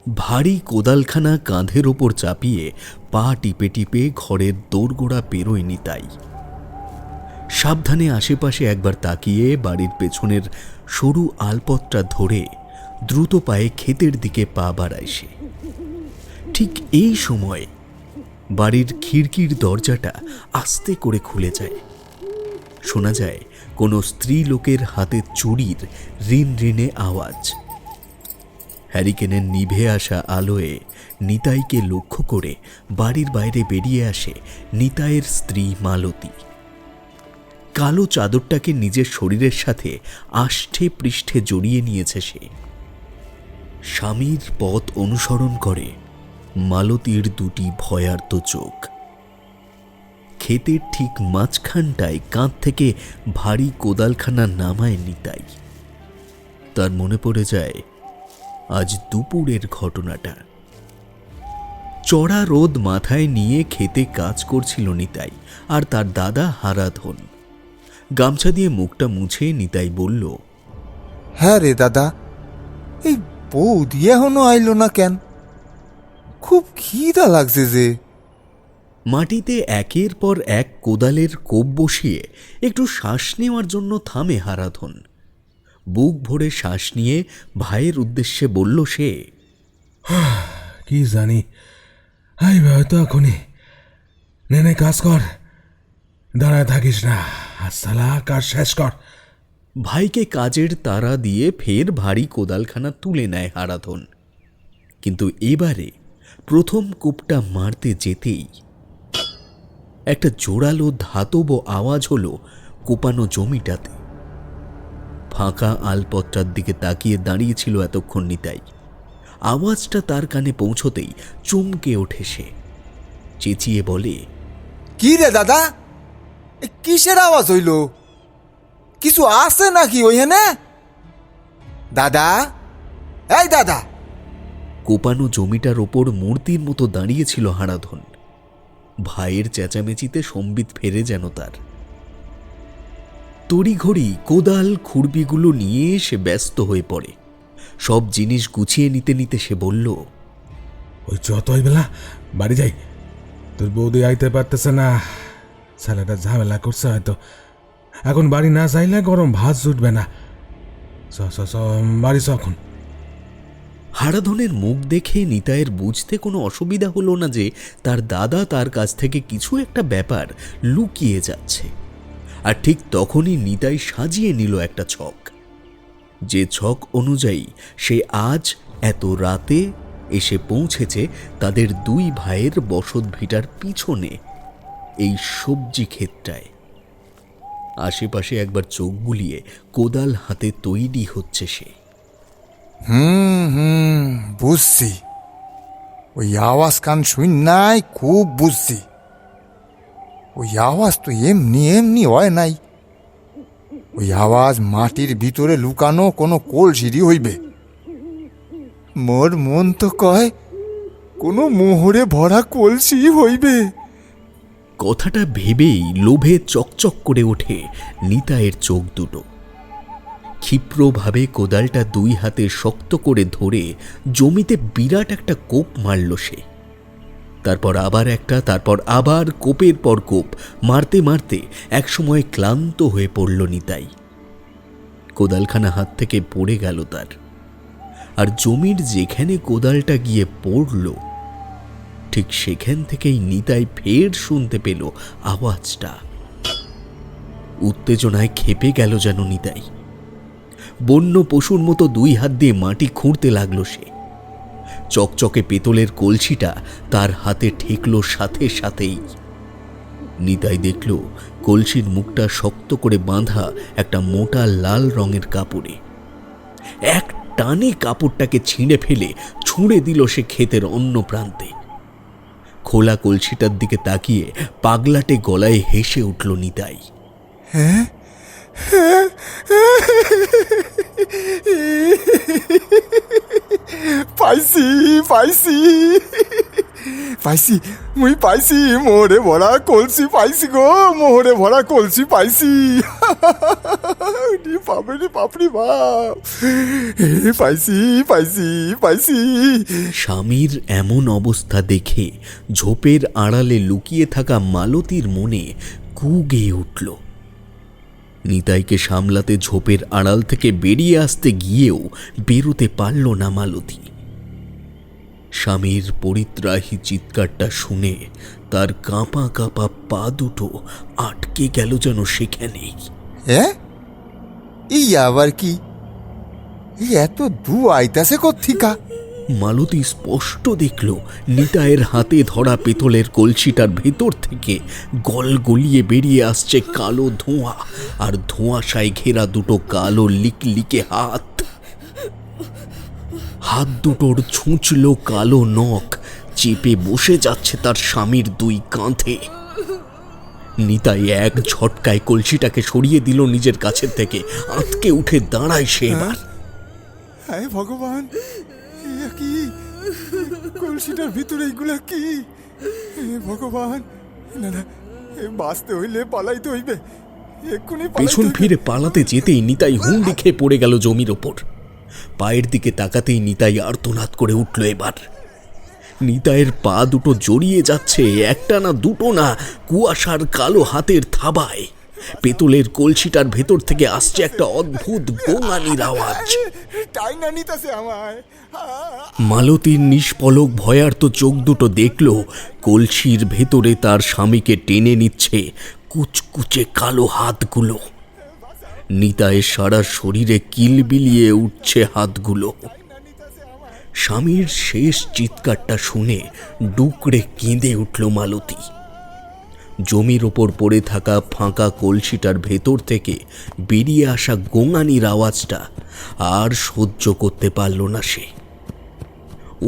ভারী কোদালখানা কাঁধের ওপর চাপিয়ে পা টিপে টিপে ঘরের দোরগোড়া পেরোয় নিতাই। সাবধানে আশেপাশে একবার তাকিয়ে বাড়ির পেছনের সরু আলপথটা ধরে দ্রুত পায়ে ক্ষেতের দিকে পা বাড়ায় সে। ঠিক এই সময় বাড়ির খিড়কির দরজাটা আস্তে করে খুলে যায়। শোনা যায় কোনো স্ত্রী লোকের হাতে চুড়ির রিন রিনে আওয়াজ। হ্যারিকেনের নিভে আসা আলোয় নিতাইকে লক্ষ্য করে বাড়ির বাইরে বেরিয়ে আসে নিতাইয়ের স্ত্রী মালতী। কালো চাদরটাকে নিজের শরীরের সাথে আষ্ঠে পৃষ্ঠে জড়িয়ে নিয়েছে সে। স্বামীর পথ অনুসরণ করে মালতীর দুটি ভয়ার্ত চোখ। ক্ষেতের ঠিক মাঝখানটায় কাঁধ থেকে ভারী কোদালখানা নামায় নিতাই। তার মনে পড়ে যায় আজ দুপুরের ঘটনাটা। চড়া রোদ মাথায় নিয়ে খেতে কাজ করছিল নিতাই আর তার দাদা হারাধন। গামছা দিয়ে মুখটা মুছে নিতাই বলল, হ্যাঁ রে দাদা, এই বৌদি এখনো আইলো না কেন? খুব খিদা লাগছে যে। মাটিতে একের পর এক কোদালের কোপ বসিয়ে একটু শ্বাস নেওয়ার জন্য থামে হারাধন। বুক ভরে শ্বাস নিয়ে ভাইয়ের উদ্দেশ্যে বলল সে, কি জানি হয়তো এখনই। নেনে কাজ কর, দাঁড়ায় থাকিস না, সালা কাজ শেষ কর। ভাইকে কাজের তাড়া দিয়ে ফের ভারী কোদালখানা তুলে নেয় হারাধন। কিন্তু এবারে প্রথম কোপটা মারতে যেতেই একটা জোরালো ধাতব আওয়াজ হলো কোপানো জমিটাতে। ফাঁকা আলপথটার দিকে তাকিয়ে দাঁড়িয়েছিল এতক্ষণ নিতাই। আওয়াজটা তার কানে পৌঁছতেই চমকে ওঠে সে। চেঁচিয়ে বলে, কি রে দাদা, কিসের আওয়াজ হইল? কিছু আছে নাকি ওইখানে? দাদা, এই দাদা। কোপানো জমিটার ওপর মূর্তির মতো দাঁড়িয়েছিল হারাধন। ভাইয়ের চেঁচামেচিতে সম্বিত ফেরে যেন তার। তড়িঘড়ি কোদাল খুরপিগুলো নিয়ে সে ব্যস্ত হয়ে পড়ে। সব জিনিস গুছিয়ে নিতে নিতে সে বলল, ওই যতই বেলা বাড়ি যাই, তোর বৌদি আইতে পারতেছে না, ছেলেটা ঝামেলা করছে হয়তো। এখন বাড়ি না যাইলে গরম ভাত জুটবে না। বাড়ি এখন। হারাধনের মুখ দেখে নিতাইয়ের বুঝতে কোনো অসুবিধা হলো না যে তার দাদা তার কাছ থেকে কিছু একটা ব্যাপার লুকিয়ে যাচ্ছে। আর ঠিক তখনই নিতাই সাজিয়ে নিল একটা ছক, যে ছক অনুযায়ী সে আজ এত রাতে এসে পৌঁছেছে তাদের দুই ভাইয়ের বসত ভিটার পিছনে, এই সবজি ক্ষেতটায়। আশেপাশে একবার চোখ বুলিয়ে কোদাল হাতে তৈরি হচ্ছে সে। বুঝছি। ওই আওয়াজ কান শুন নাই, খুব বুঝছি। ওই আওয়াজ তো এমনি এমনি হয় নাই। ওই আওয়াজ মাটির ভিতরে লুকানো কোনো কলসিরই হইবে। মোর মন তো কয় কোনো মোহরে ভরা কলসি হইবে। কথাটা ভেবেই লোভে চকচক করে ওঠে নিতাইয়ের চোখ দুটো। ক্ষিপ্রভাবে কোদালটা দুই হাতে শক্ত করে ধরে জমিতে বিরাট একটা কোপ মারল সে। তারপর আবার একটা, তারপর আবার কোপের পর কোপ মারতে মারতে একসময় ক্লান্ত হয়ে পড়ল নিতাই। কোদালখানা হাত থেকে পড়ে গেল তার। আর জমির যেখানে কোদালটা গিয়ে পড়ল ঠিক সেখান থেকেই নিতাই ফের শুনতে পেল আওয়াজটা। উত্তেজনায় ক্ষেপে গেল যেন নিতাই। বন্য পশুর মতো দুই হাত দিয়ে মাটি খুঁড়তে লাগলো সে। চকচকে পেতলের কলসিটা তার হাতে ঠেকল সাথে সাথেই। নিতাই দেখল কলসির মুখটা শক্ত করে বাঁধা একটা মোটা লাল রঙের কাপড়ে। এক টানে কাপড়টাকে ছিঁড়ে ফেলে ছুঁড়ে দিল সে ক্ষেতের অন্য প্রান্তে। খোলা কলসিটার দিকে তাকিয়ে পাগলাটে গলায় হেসে উঠল নিতাই। হ্যাঁ, পাইছি পাইছি পাইছি, মুই পাইছি, মোহরে ভরা কলসি পাইছি গো, মোহরে ভরা কলসি পাইছি। বাপরে রে বাপরে বাপ, পাইছি পাইছি পাইছি। স্বামীর এমন অবস্থা দেখে ঝোপের আড়ালে লুকিয়ে থাকা মালতীর মনে কু গেয়ে উঠল। নিতাইকে সামলাতে ঝোপের আড়াল থেকে বেরিয়ে আসতে গিয়েও বেরোতে পারল না মালতী। স্বামীর পরিত্রাহী চিৎকারটা শুনে তার কাঁপা কাঁপা পা দুটো আটকে গেল যেন সেখানেই। হ্যাঁ, এই আবার কি? এই এত দু আইতাছে কোত্থিকা? মালতী স্পষ্ট দেখল নিতাইয়ের হাতে ধরা পেতলের কলসিটার ভেতর থেকে গলগলিয়ে বেরিয়ে আসছে কালো ধোঁয়া, আর ধোঁয়াশায় ঘেরা দুটো কালো লিকলিকে হাত। হাত দুটোর ছুঁচলো কালো নখ চেপে বসে যাচ্ছে তার স্বামীর দুই কাঁধে। নিতাই এক ঝটকায় কলসিটাকে সরিয়ে দিল নিজের কাছের থেকে। আঁতকে উঠে দাঁড়ায় সে এবার। হায় ভগবান, এ কি? কলসিটার ভিতরে এইগুলা কি? ভগবান, না না, বাঁচতে হইলে পালাইতে হইবে, এক্ষুনি পেছন ফিরে পালাতে যেতেই নিতাই হুমড়ি খেয়ে পড়ে গেল জমির ওপর। পায়ের দিকে তাকাতেই নিতাই আর্তনাদ করে উঠল এবার। নিতাইয়ের পা দুটো জড়িয়ে যাচ্ছে, একটা না দুটো না, কুয়াশার কালো হাতের থাবায়। পেতলের কলসিটার ভেতর থেকে আসছে একটা অদ্ভুত গোঙানির আওয়াজ। টাইনা নিতাছে আমায়। মালতীর নিষ্পলক ভয়ার্ত চোখ দুটো দেখল কলসির ভেতরে তার স্বামীকে টেনে নিচ্ছে কুচকুচে কালো হাতগুলো। নিতাইয়ের সারা শরীরে কিলবিলিয়ে উঠছে হাতগুলো। স্বামীর শেষ চিৎকারটা শুনে ডুকরে কেঁদে উঠল মালতী। জমির ওপর পড়ে থাকা ফাঁকা কলসিটার ভেতর থেকে বেরিয়ে আসা গোঙানির আওয়াজটা আর সহ্য করতে পারল না সে।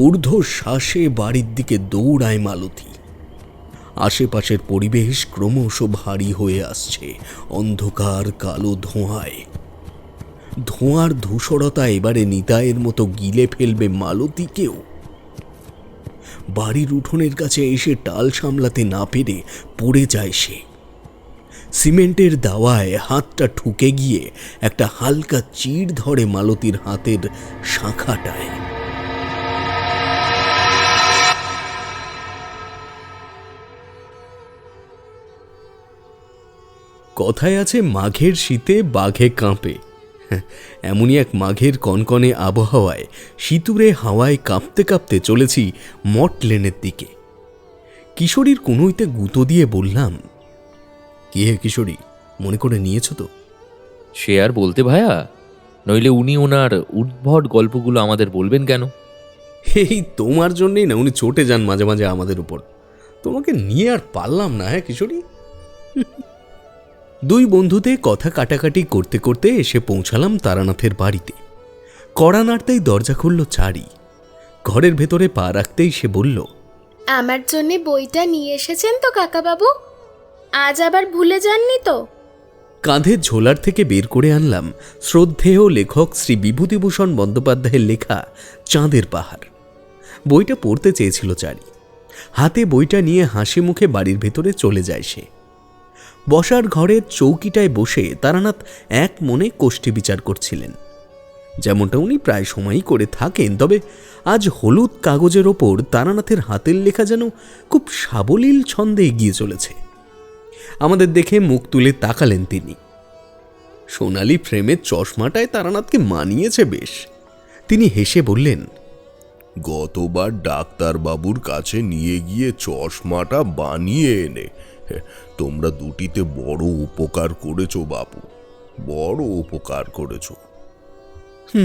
ঊর্ধ্ব শ্বাসে বাড়ির দিকে দৌড়ায় মালতী। আশেপাশের পরিবেশ ক্রমশ ভারী হয়ে আসছে অন্ধকার কালো ধোঁয়ায়। ধোঁয়ার ধূসরতা এবারে নিতাইয়ের মতো গিলে ফেলবে মালতীকেও। বাড়ির উঠোনের কাছে এসে টাল সামলাতে না পেরে পড়ে যায় সে। সিমেন্টের দাওয়ায় হাতটা ঠুকে গিয়ে একটা হালকা চিড় ধরে মালতীর হাতের শাখাটায়। কথায় আছে মাঘের শীতে বাঘে কাঁপে। এমনই এক মাঘের কনকনে আবহাওয়ায় শীতুরে হাওয়ায় কাঁপতে কাঁপতে চলেছি মঠ লেনের দিকে। কিশোরীর কুনুইতে গুঁতো দিয়ে বললাম, কি হে কিশোরী, মনে করে নিয়েছ তো? সে আর বলতে ভায়া, নইলে উনি ওনার উদ্ভট গল্পগুলো আমাদের বলবেন কেন? এই তোমার জন্যই না উনি চটে যান মাঝে মাঝে আমাদের উপর। তোমাকে নিয়ে আর পারলাম না। হ্যাঁ কিশোরী। দুই বন্ধুতে কথা কাটাকাটি করতে করতে এসে পৌঁছালাম তারানাথের বাড়িতে। কড়া নাড়তেই দরজা খুলল চারি। ঘরের ভেতরে পা রাখতেই সে বলল, আমার জন্যে বইটা নিয়ে এসেছেন তো কাকাবাবু? আজ আবার ভুলে যাননি তো? কাঁধের ঝোলার থেকে বের করে আনলাম শ্রদ্ধেয় লেখক শ্রী বিভূতিভূষণ বন্দ্যোপাধ্যায়ের লেখা চাঁদের পাহাড়। বইটা পড়তে চেয়েছিল চারি। হাতে বইটা নিয়ে হাসি মুখে বাড়ির ভেতরে চলে যায় সে। বসার ঘরের চৌকিটায় বসে তারানাথ এক মনে কোষ্ঠী বিচার করছিলেন, যেমনটা উনি প্রায় সময়ই করে থাকেন। তবে আজ হলুদ কাগজের ওপর তারানাথের হাতের লেখা যেন খুব সাবলীল ছন্দে এগিয়ে চলেছে। আমাদের দেখে মুখ তুলে তাকালেন তিনি। সোনালি ফ্রেমের চশমাটায় তারানাথকে মানিয়েছে বেশ। তিনি হেসে বললেন, গতবার ডাক্তারবাবুর কাছে নিয়ে গিয়ে চশমাটা বানিয়ে এনে তোমরা দুটিতে বড় উপকার করেছো বাপু, বড় উপকার করেছো।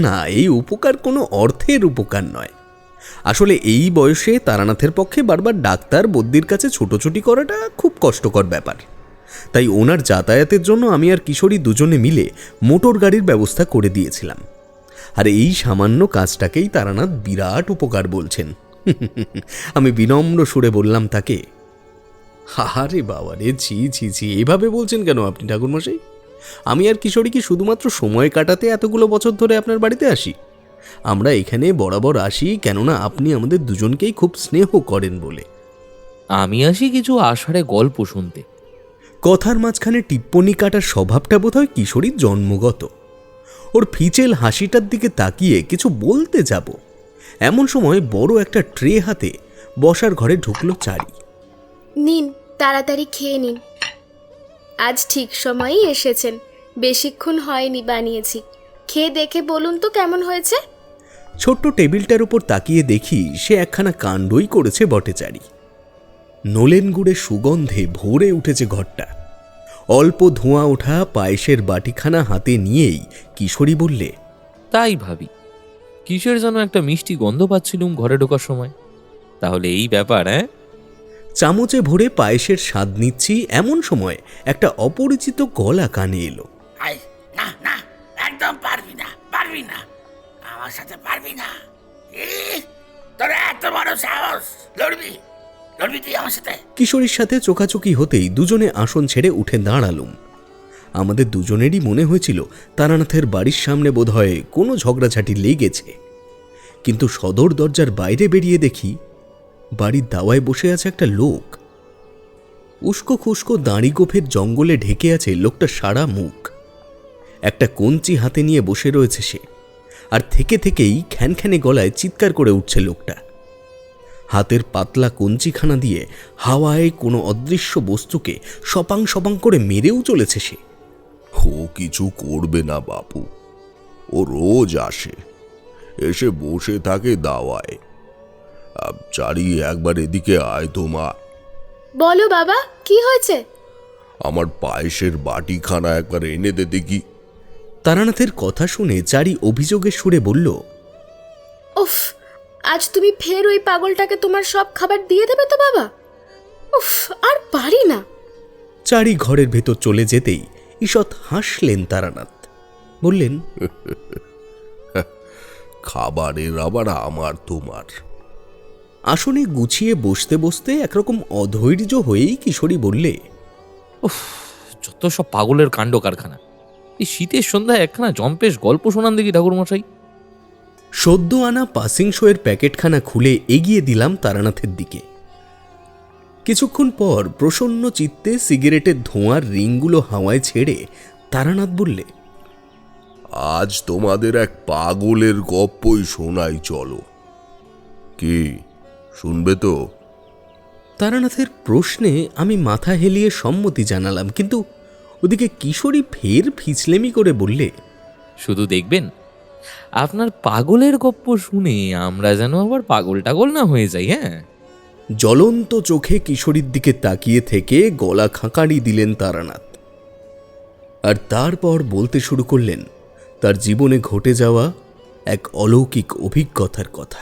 না, এই উপকার কোনো অর্থের উপকার নয়। আসলে এই বয়সে তারানাথের পক্ষে বারবার ডাক্তার বদ্যির কাছে ছোটোছুটি করাটা খুব কষ্টকর ব্যাপার। তাই ওনার যাতায়াতের জন্য আমি আর কিশোরী দুজনে মিলে মোটর গাড়ির ব্যবস্থা করে দিয়েছিলাম। আর এই সামান্য কাজটাকেই তারানাথ বিরাট উপকার বলছেন। আমি বিনম্র সুরে বললাম তাকে, আরে বাবা রে, ছি ছি ছি, এভাবে বলছেন কেন আপনি ঠাকুরমশাই? আমি আর কিশোরী কি শুধুমাত্র সময় কাটাতে এতগুলো বছর ধরে আপনার বাড়িতে আসি? আমরা এখানে বরাবর আসি কেননা আপনি আমাদের দুজনকেই খুব স্নেহ করেন বলে। আমি আসি কিছু আষাঢ়ে গল্প শুনতে। কথার মাঝখানে টিপ্পনি কাটার স্বভাবটা বোধহয় কিশোরীর জন্মগত। ওর ফিচেল হাসিটার দিকে তাকিয়ে কিছু বলতে যাব, এমন সময় বড় একটা ট্রে হাতে বসার ঘরে ঢুকলো চারি। নিন, তাড়াতাড়ি খেয়ে নিন। আজ ঠিক সময়েই এসেছেন, বেশিক্ষণ হয়নি বানিয়েছি। খেয়ে দেখে বলুন তো কেমন হয়েছে। ছোট্ট টেবিলটার উপর তাকিয়ে দেখি সে একখানা কাণ্ডই করেছে বটে চারি। নোলেন গুড়ের সুগন্ধে ভরে উঠেছে ঘরটা। অল্প ধোঁয়া ওঠা পায়েসের বাটিখানা হাতে নিয়েই কিশোরী বললে, তাই ভাবি কিসের যেন একটা মিষ্টি গন্ধ পাচ্ছিলুম ঘরে ঢোকার সময়। তাহলে এই ব্যাপার, হ্যাঁ? চামচে ভরে পায়েসের স্বাদ নিচ্ছি এমন সময় একটা অপরিচিত গলা কানে এলো। আই না না, একদম পারবি না, পারবি না, আমার সাথে পারবি না। তোর এত বড় সাহস! লড়বি, লড়বি তুই আমার সাথে? কিশোরীর সাথে চোখাচোখি হতেই দুজনে আসন ছেড়ে উঠে দাঁড়ালুম। আমাদের দুজনেরই মনে হয়েছিল তারানাথের বাড়ির সামনে বোধহয় কোনো ঝগড়াঝাটি লেগেছে, কিন্তু সদর দরজার বাইরে বেরিয়ে দেখি বাড়ির দাওয়ায় বসে আছে একটা লোক। উস্কো খুস্কো দাড়ি গোফের জঙ্গলে ঢেকে আছে লোকটা সারা মুখ। একটা কঞ্চি হাতে নিয়ে বসে রয়েছে সে, আর থেকে থেকেই খ্যানখ্যানে গলায় চিৎকার করে উঠছে লোকটা। হাতের পাতলা কঞ্চিখানা দিয়ে হাওয়ায় কোনো অদৃশ্য বস্তুকে সপাং সপাং করে মেরেও চলেছে সে। ও কিছু করবে না বাপু, ও রোজ আসে, এসে বসে থাকে দাওয়ায়। চারি একবার এদিকে আয় তো মা। বলো বাবা, কি হয়েছে? আমার পায়েসের বাটিখানা একবার এনে দে দেখি। তারানাথের কথা শুনে চারি অভিযোগের সুরে বলল, উফ, আজ তুমি ফের ওই পাগলটাকে তোমার সব খাবার দিয়ে দেবে তো বাবা? উফ, আর পারি না। চারি ঘরের ভেতর চলে যেতেই ঈষৎ হাসলেন তারানাথ। বললেন, খাবারের আবার আমার তোমার। আসনে গুছিয়ে বসতে বসতে একরকম অধৈর্য হয়েই কিশোরী বললে, উফ, যত সব পাগলের কাণ্ড কারখানা। এই শীতের সন্ধ্যায় একখানা জম্পেশ গল্প শোনান দেখি ঠাকুরমশাই। সদ্য আনা পাসিং শোয়ের প্যাকেটখানা খুলে এগিয়ে দিলাম তারানাথের দিকে। কিছুক্ষণ পর প্রসন্ন চিত্তে সিগারেটের ধোঁয়ার রিংগুলো হাওয়ায় ছেড়ে তারানাথ বললে, আজ তোমাদের এক পাগলের গপ্পই শোনাই, চলো। কি শুনবে তো? তারানাথের প্রশ্নে আমি মাথা হেলিয়ে সম্মতি জানালাম, কিন্তু ওদিকে কিশোরী ফের ফিচলেমি করে বললে, শুধু দেখবেন আপনার পাগলের গপ্প শুনে আমরা যেন আবার পাগল টাগল না হয়ে যাই। হ্যাঁ? জ্বলন্ত চোখে কিশোরীর দিকে তাকিয়ে থেকে গলা খাঁকারি দিলেন তারানাথ, আর তারপর বলতে শুরু করলেন তার জীবনে ঘটে যাওয়া এক অলৌকিক অভিজ্ঞতার কথা।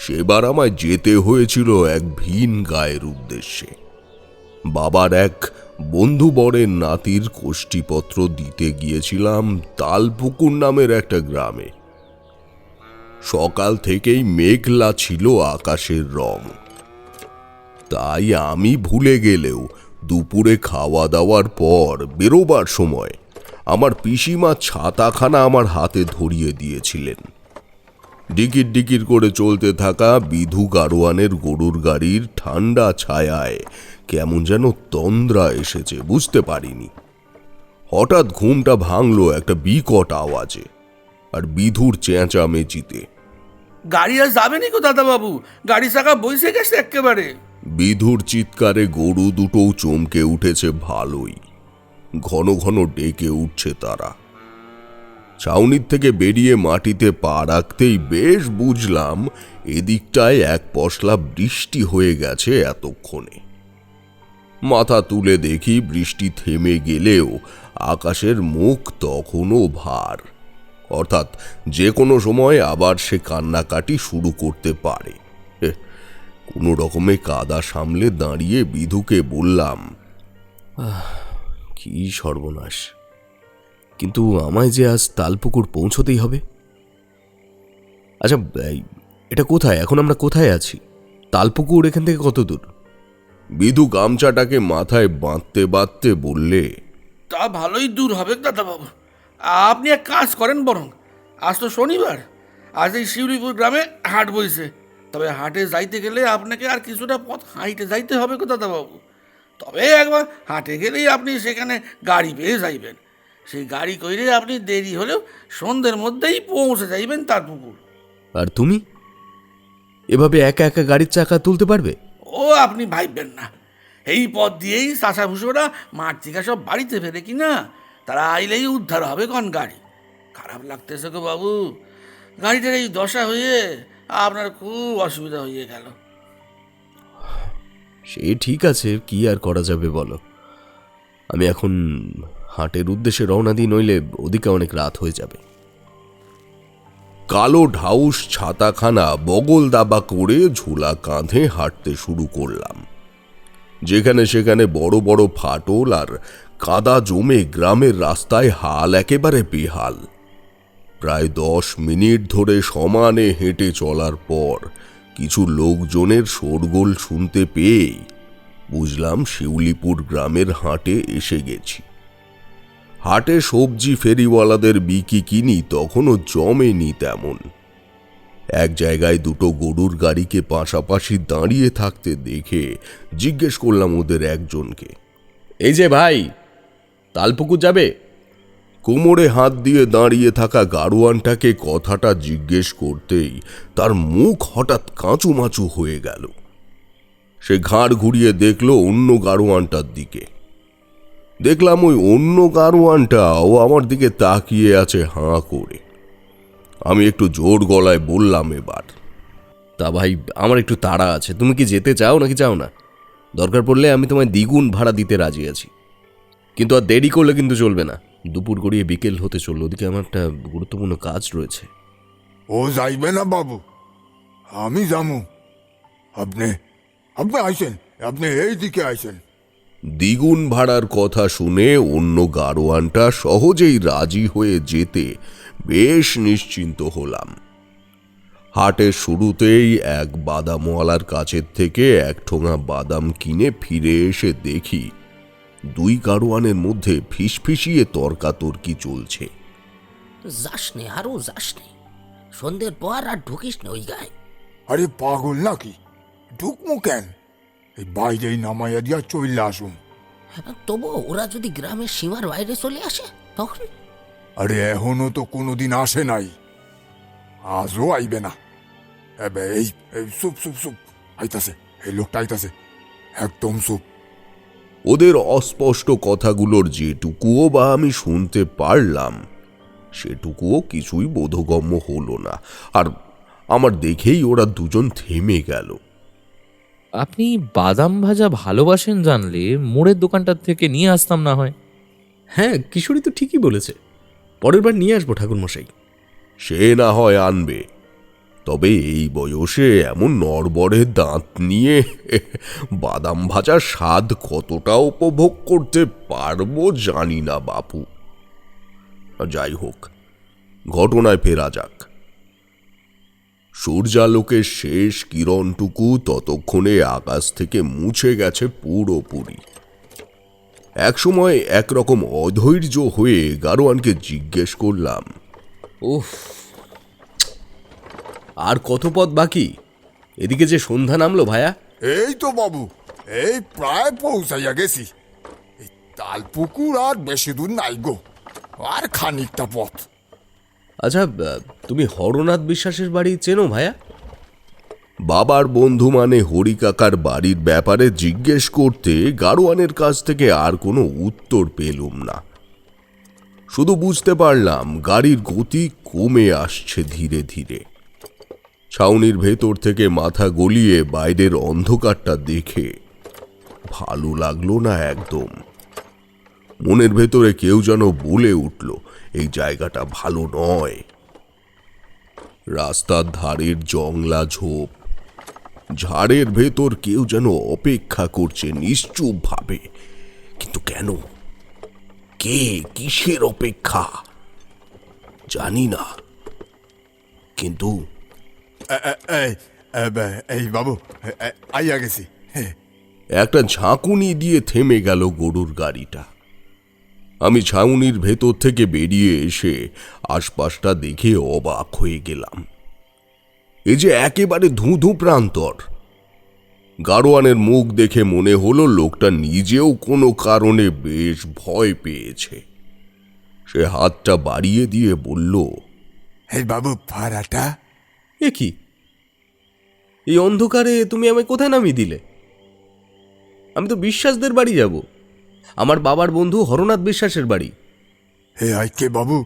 সেবার আমায় যেতে হয়েছিল এক ভিন গায়ের উদ্দেশ্যে। বাবার এক বন্ধুবরের নাতির কোষ্ঠীপত্র দিতে গিয়েছিলাম তালপুকুর নামের একটা গ্রামে। সকাল থেকেই মেঘলা ছিল আকাশের রং, তাই আমি ভুলে গেলেও দুপুরে খাওয়া দাওয়ার পর বেরোবার সময় আমার পিসিমা ছাতাখানা আমার হাতে ধরিয়ে দিয়েছিলেন। ডিকির ডিকির করে চলতে থাকা বিধু গাড়োয়ানের গরুর গাড়ির ঠান্ডা ছায়ায় কেমন যেন তন্দ্রা এসেছে, বুঝতে পারিনি। হঠাৎ ঘুমটা ভাঙলো একটা বিকট আওয়াজে আর বিধুর চেঁচামেচিতে। গাড়ি আর যাবে নি গো দাদা বাবু, গাড়ি চাকা বইসে গেছে একেবারে। বিধুর চিৎকারে গরু দুটোও চমকে উঠেছে ভালোই, ঘন ঘন ডেকে উঠছে তারা। ছাউনির থেকে বেরিয়ে মাটিতে পা রাখতেই বেশ বুঝলাম এদিকটায় এক পশলা বৃষ্টি হয়ে গেছে এতক্ষণে। মাথা তুলে দেখি বৃষ্টি থেমে গেলেও আকাশের মুখ তখনও ভার, অর্থাৎ যে কোনো সময় আবার সে কান্নাকাটি শুরু করতে পারে। কোনো রকমে কাদা সামলে দাঁড়িয়ে বিধুকে বললাম, কি সর্বনাশ, কিন্তু আমায় যে আজ তালপুকুর পৌঁছতেই হবে। আচ্ছা, এটা কোথায়? এখন আমরা কোথায় আছি? তালপুকুর এখান থেকে কত দূর? বিধু গামছাটাকে মাথায় বাঁধতে বাঁধতে বললে, তা ভালোই দূর হবে দাদা বাবু। আপনি এক কাজ করেন বরং, আজ তো শনিবার, আজ এই শিউলিপুর গ্রামে হাট বইছে, তবে হাটে যাইতে গেলে আপনাকে আর কিছুটা পথ হাঁটে যাইতে হবে গো দাদাবাবু। তবে একবার হাটে গেলেই আপনি সেখানে গাড়ি পেয়ে যাইবেন। সেই গাড়ি কইরে আপনি দেরি হলেও সন্ধ্যের মধ্যেই পৌঁছে যাইবেন তার পুকুর। আর তুমি এভাবে একা একা গাড়ির চাকা তুলতে পারবে? ও আপনি ভাববেন না, এই পথ দিয়েই চাষা ভুষোরা মাঠ থেকে সব বাড়িতে ফেরে কিনা, তারা আইলেই উদ্ধার হবে কোন গাড়ি। খারাপ লাগতেছে গো বাবু, গাড়িটার এই দশা হয়ে আপনার খুব অসুবিধা হয়ে গেল। সে ঠিক আছে, কি আর করা যাবে বলো। আমি এখন হাটের উদ্দেশ্যে রওনা দিই, নইলে ওদিকে অনেক রাত হয়ে যাবে। কালো ঢাউস ছাতাখানা বগল দাবা করে ঝোলা কাঁধে হাঁটতে শুরু করলাম। যেখানে সেখানে বড় বড় ফাটল আর কাদা জমে গ্রামের রাস্তায় হাল একেবারে বেহাল। প্রায় 10 মিনিট ধরে সমানে হেঁটে চলার পর কিছু লোকজনের শোরগোল শুনতে পেয়েই বুঝলাম শিউলিপুর গ্রামের হাটে এসে গেছি। হাটে সবজি ফেরিওয়ালাদের বিকিকিনি তখনও জমেনি তেমন। এক জায়গায় দুটো গরুর গাড়িকে পাশাপাশি দাঁড়িয়ে থাকতে দেখে জিজ্ঞেস করলাম ওদের একজনকে, এই যে ভাই, তালপুকুর যাবে? কোমরে হাত দিয়ে দাঁড়িয়ে থাকা গাড়োয়ানটাকে কথাটা জিজ্ঞেস করতেই তার মুখ হঠাৎ কাঁচুমাচু হয়ে গেল। সে ঘাড় ঘুরিয়ে দেখল অন্য গাড়োয়ানটার দিকে। দেখলাম ওই অন্য গাড়োয়ানটাও আমার দিকে তাকিয়ে আছে হাঁ করে। আমি একটু জোর গলায় বললাম, এবার, তা ভাই, আমার একটু তাড়া আছে, তুমি কি যেতে চাও নাকি চাও না? দরকার পড়লে আমি তোমায় দ্বিগুণ ভাড়া দিতে রাজি আছি, কিন্তু আর দেরি করলে কিন্তু চলবে না। দুপুর গড়িয়ে বিকেল হতে চললো, ওদিকে আমার একটা গুরুত্বপূর্ণ কাজ রয়েছে। ও যাইবে না বাবু, আমি যামু। আপনি আপনি আইসেন, আপনি এই দিকে আইসেন। দ্বিগুণ ভাড়ার কথা শুনে অন্য গাড়োয়ানটা সহজেই রাজি হয়ে যেতে বেশ নিশ্চিন্ত হলাম। হাটের শুরুতেই এক বাদামওয়ালার কাছের থেকে এক ঠোঙা বাদাম কিনে ফিরে এসে দেখি 2 গাড়োয়ানের মধ্যে ফিসফিসিয়ে তর্কাতর্কি চলছে। যাস নে, আরো যাস নে, সন্ধ্যের পর আর ঢুকিস না ওই গায়ে। আরে পাগল নাকি, ঢুকমু কেন? এই বাইরেই নামাইয়া দিয়া চইলে আসুন। তবু ওরা যদি গ্রামের সীমার বাইরে চলে আসে তখন? আরে এখনো তো কোনোদিন আসে নাই, আজও আইবে না। এবে এই চুপ চুপ চুপ, আইতাছে, এই লোকটা আইতাছে, একদম চুপ। ওদের অস্পষ্ট কথাগুলোর যেটুকুও বা আমি শুনতে পারলাম, সেটুকুও কিছুই বোধগম্য হলো না। আর আমার দেখেই ওরা দুজন থেমে গেল। আপনি বাদাম ভাজা ভালোবাসেন জানলে মোড়ের দোকানটার থেকে নিয়ে আসতাম না হয়। হ্যাঁ, কিশোরী তো ঠিকই বলেছে, পরের বার নিয়ে আসবো ঠাকুরমশাই। সে না হয় আনবে, তবে এই বয়সে এমন নড়বড়ে দাঁত নিয়ে বাদাম ভাজার স্বাদ কতটা উপভোগ করতে পারবো জানি না বাপু। যাই হোক, ঘটনায় ফেরা যাক। সূর্যালোকের শেষ কিরণটুকু ততক্ষণে আকাশ থেকে মুছে গেছে পুরোপুরি। একসময় একরকম অধৈর্য হয়ে গাড়োয়ানকে জিজ্ঞেস করলাম, উফ, আর কত পথ বাকি? এদিকে যে সন্ধ্যা নামলো ভায়া। এই তো বাবু, এই প্রায় পৌঁছাইয়া গেছি। এই তালপুকুর আর বেশি দূর নাই গো, আর খানিকটা পথ। আচ্ছা, তুমি হরনাথ বিশ্বাসের বাড়ি চেনো ভায়া? বাবার বন্ধু মানে হরি কাকার বাড়ির ব্যাপারে জিজ্ঞেস করতে গাড়োয়ানের কাছ থেকে আর কোনো উত্তর পেলুম না। শুধু বুঝতে পারলাম গাড়ির গতি কমে আসছে ধীরে ধীরে। ছাউনির ভেতর থেকে মাথা গলিয়ে বাইরের অন্ধকারটা দেখে ভালো লাগলো না একদম। মনের ভেতরে কেউ যেন বলে উঠল, এই জায়গাটা ভালো নয়। রাস্তার ধারের জংলা ঝোপ, ঝাড়ের ভেতর কেউ যেন অপেক্ষা করছে নিশ্চুপ ভাবে। কিন্তু কেন? কে? কিসের অপেক্ষা জানি না, কিন্তু এই বাবু, আইয়া গেছি। একটা ঝাঁকুনি দিয়ে থেমে গেল গরুর গাড়িটা। আমি ছাউনির ভেতর থেকে বেরিয়ে এসে আশপাশটা দেখে অবাক হয়ে গেলাম। এ যে একেবারে ধুধু প্রান্তর। গাড়োয়ানের মুখ দেখে মনে হলো লোকটা নিজেও কোনো কারণে বেশ ভয় পেয়েছে। সে হাতটা বাড়িয়ে দিয়ে বলল, এই বাবু ভাড়াটা? এ কি, এই অন্ধকারে তুমি আমায় কোথায় নামিয়ে দিলে? আমি তো বিশ্বাসদের বাড়ি যাব, আমার বাবার বন্ধু হরনাথ বিশ্বাসের বাড়ি। হে আইকে বাবু,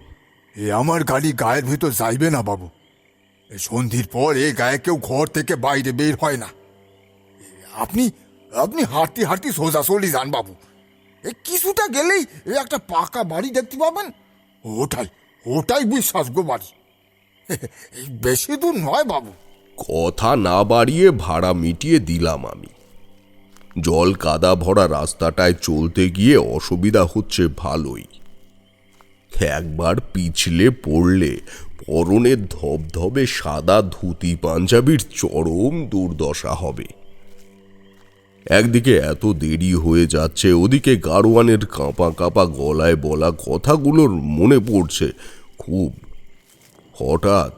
এ আমার গাড়ি গায়ের ভিতর যাইবে না বাবু। এ সন্ধির পর এ গায়ে কেউ ঘর থেকে বাইরে বের হয় না। আপনি আপনি হাঁটতে হাঁটতে সোজা চলে যান বাবু। এ কিছুটা গেলেই এ একটা পাকা বাড়ি দেখতে পাবেন। ওটাই ওটাই বিশ্বাস গো বাড়ি। এই বেশি দূর নয় বাবু। কথা না বাড়িয়ে ভাড়া মিটিয়ে দিলাম আমি। জল কাদা ভরা রাস্তাটায় চলতে গিয়ে অসুবিধা হচ্ছে ভালোই। একবার পিছলে পড়লে পরনের ধবধবে সাদা ধুতি পাঞ্জাবির চরম দুর্দশা হবে। একদিকে এত দেরি হয়ে যাচ্ছে, ওদিকে গাড়োয়ানের কাঁপা কাঁপা গলায় বলা কথাগুলোর মনে পড়ছে খুব। হঠাৎ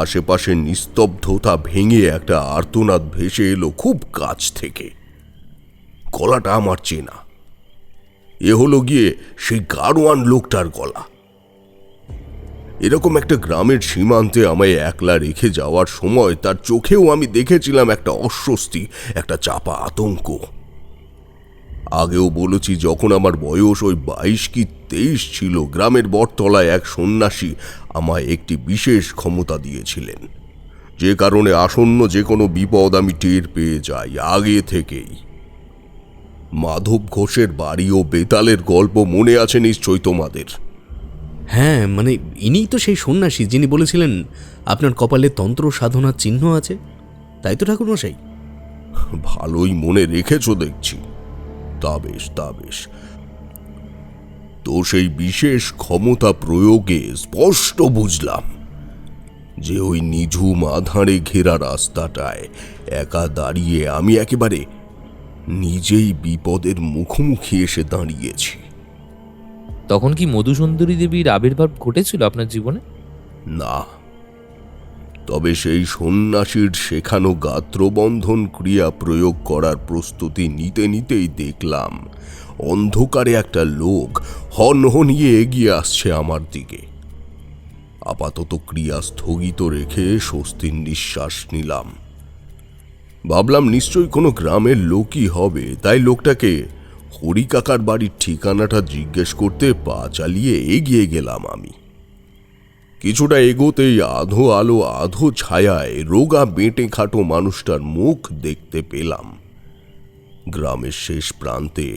আশেপাশে নিস্তব্ধতা ভেঙে একটা আর্তনাদ ভেসে এলো খুব কাছ থেকে। গলাটা আমার চেনা। এ হলো গিয়ে সেই গাড়োয়ান লোকটার গলা। এরকম একটা গ্রামের সীমান্তে আমায় একলা রেখে যাওয়ার সময় তার চোখেও আমি দেখেছিলাম একটা অস্বস্তি, একটা চাপা আতঙ্ক। আগেও বলেছি, যখন আমার বয়স ওই 22 কি 23 ছিল, গ্রামের বটতলায় এক সন্ন্যাসী আমায় একটি বিশেষ ক্ষমতা দিয়েছিলেন, যে কারণে আসন্ন যে কোনো বিপদ আমি টের পেয়ে যাই আগে থেকেই। মাধব ঘোষের বাড়ি ও বেতালের গল্প মনে আছে নিশ্চয়ই তোমাদের? হ্যাঁ, মানে ইনিই তো সেই সন্ন্যাসী যিনি বলেছিলেন আপনার কপালে তন্ত্র সাধনার চিহ্ন আছে, তাই তো ঠাকুরমশাই? ভালোই মনে রেখেছ দেখছি। তা বেশ, তা বেশ। তো সেই বিশেষ ক্ষমতা প্রয়োগে স্পষ্ট বুঝলাম যে ওই নিঝুম আধারে ঘেরা রাস্তাটায় একা দাঁড়িয়ে আমি একেবারে নিজেই বিপদের মুখোমুখি এসে দাঁড়িয়েছি। তখন কি মধুসুন্দরী দেবীর আবির্ভাব ঘটেছিল আপনার জীবনে? না, তবে সেই সন্ন্যাসীর শেখানো গাত্রবন্ধন ক্রিয়া প্রয়োগ করার প্রস্তুতি নিতে নিতেই দেখলাম অন্ধকারে একটা লোক হনহনিয়ে এগিয়ে আসছে আমার দিকে। আপাতত ক্রিয়া স্থগিত রেখে স্বস্তির নিঃশ্বাস নিলাম। ভাবলাম নিশ্চয়ই কোনো গ্রামের লোকই হবে, তাই লোকটাকে হরিকাকার বাড়ির ঠিকানাটা জিজ্ঞেস করতে পা চালিয়ে এগিয়ে গেলাম আমি। কিছুটা এগোতেই আধো আলো আধো ছায়ায় রোগা বেঁটে খাটো মানুষটার মুখ দেখতে পেলাম। গ্রামের শেষ প্রান্তে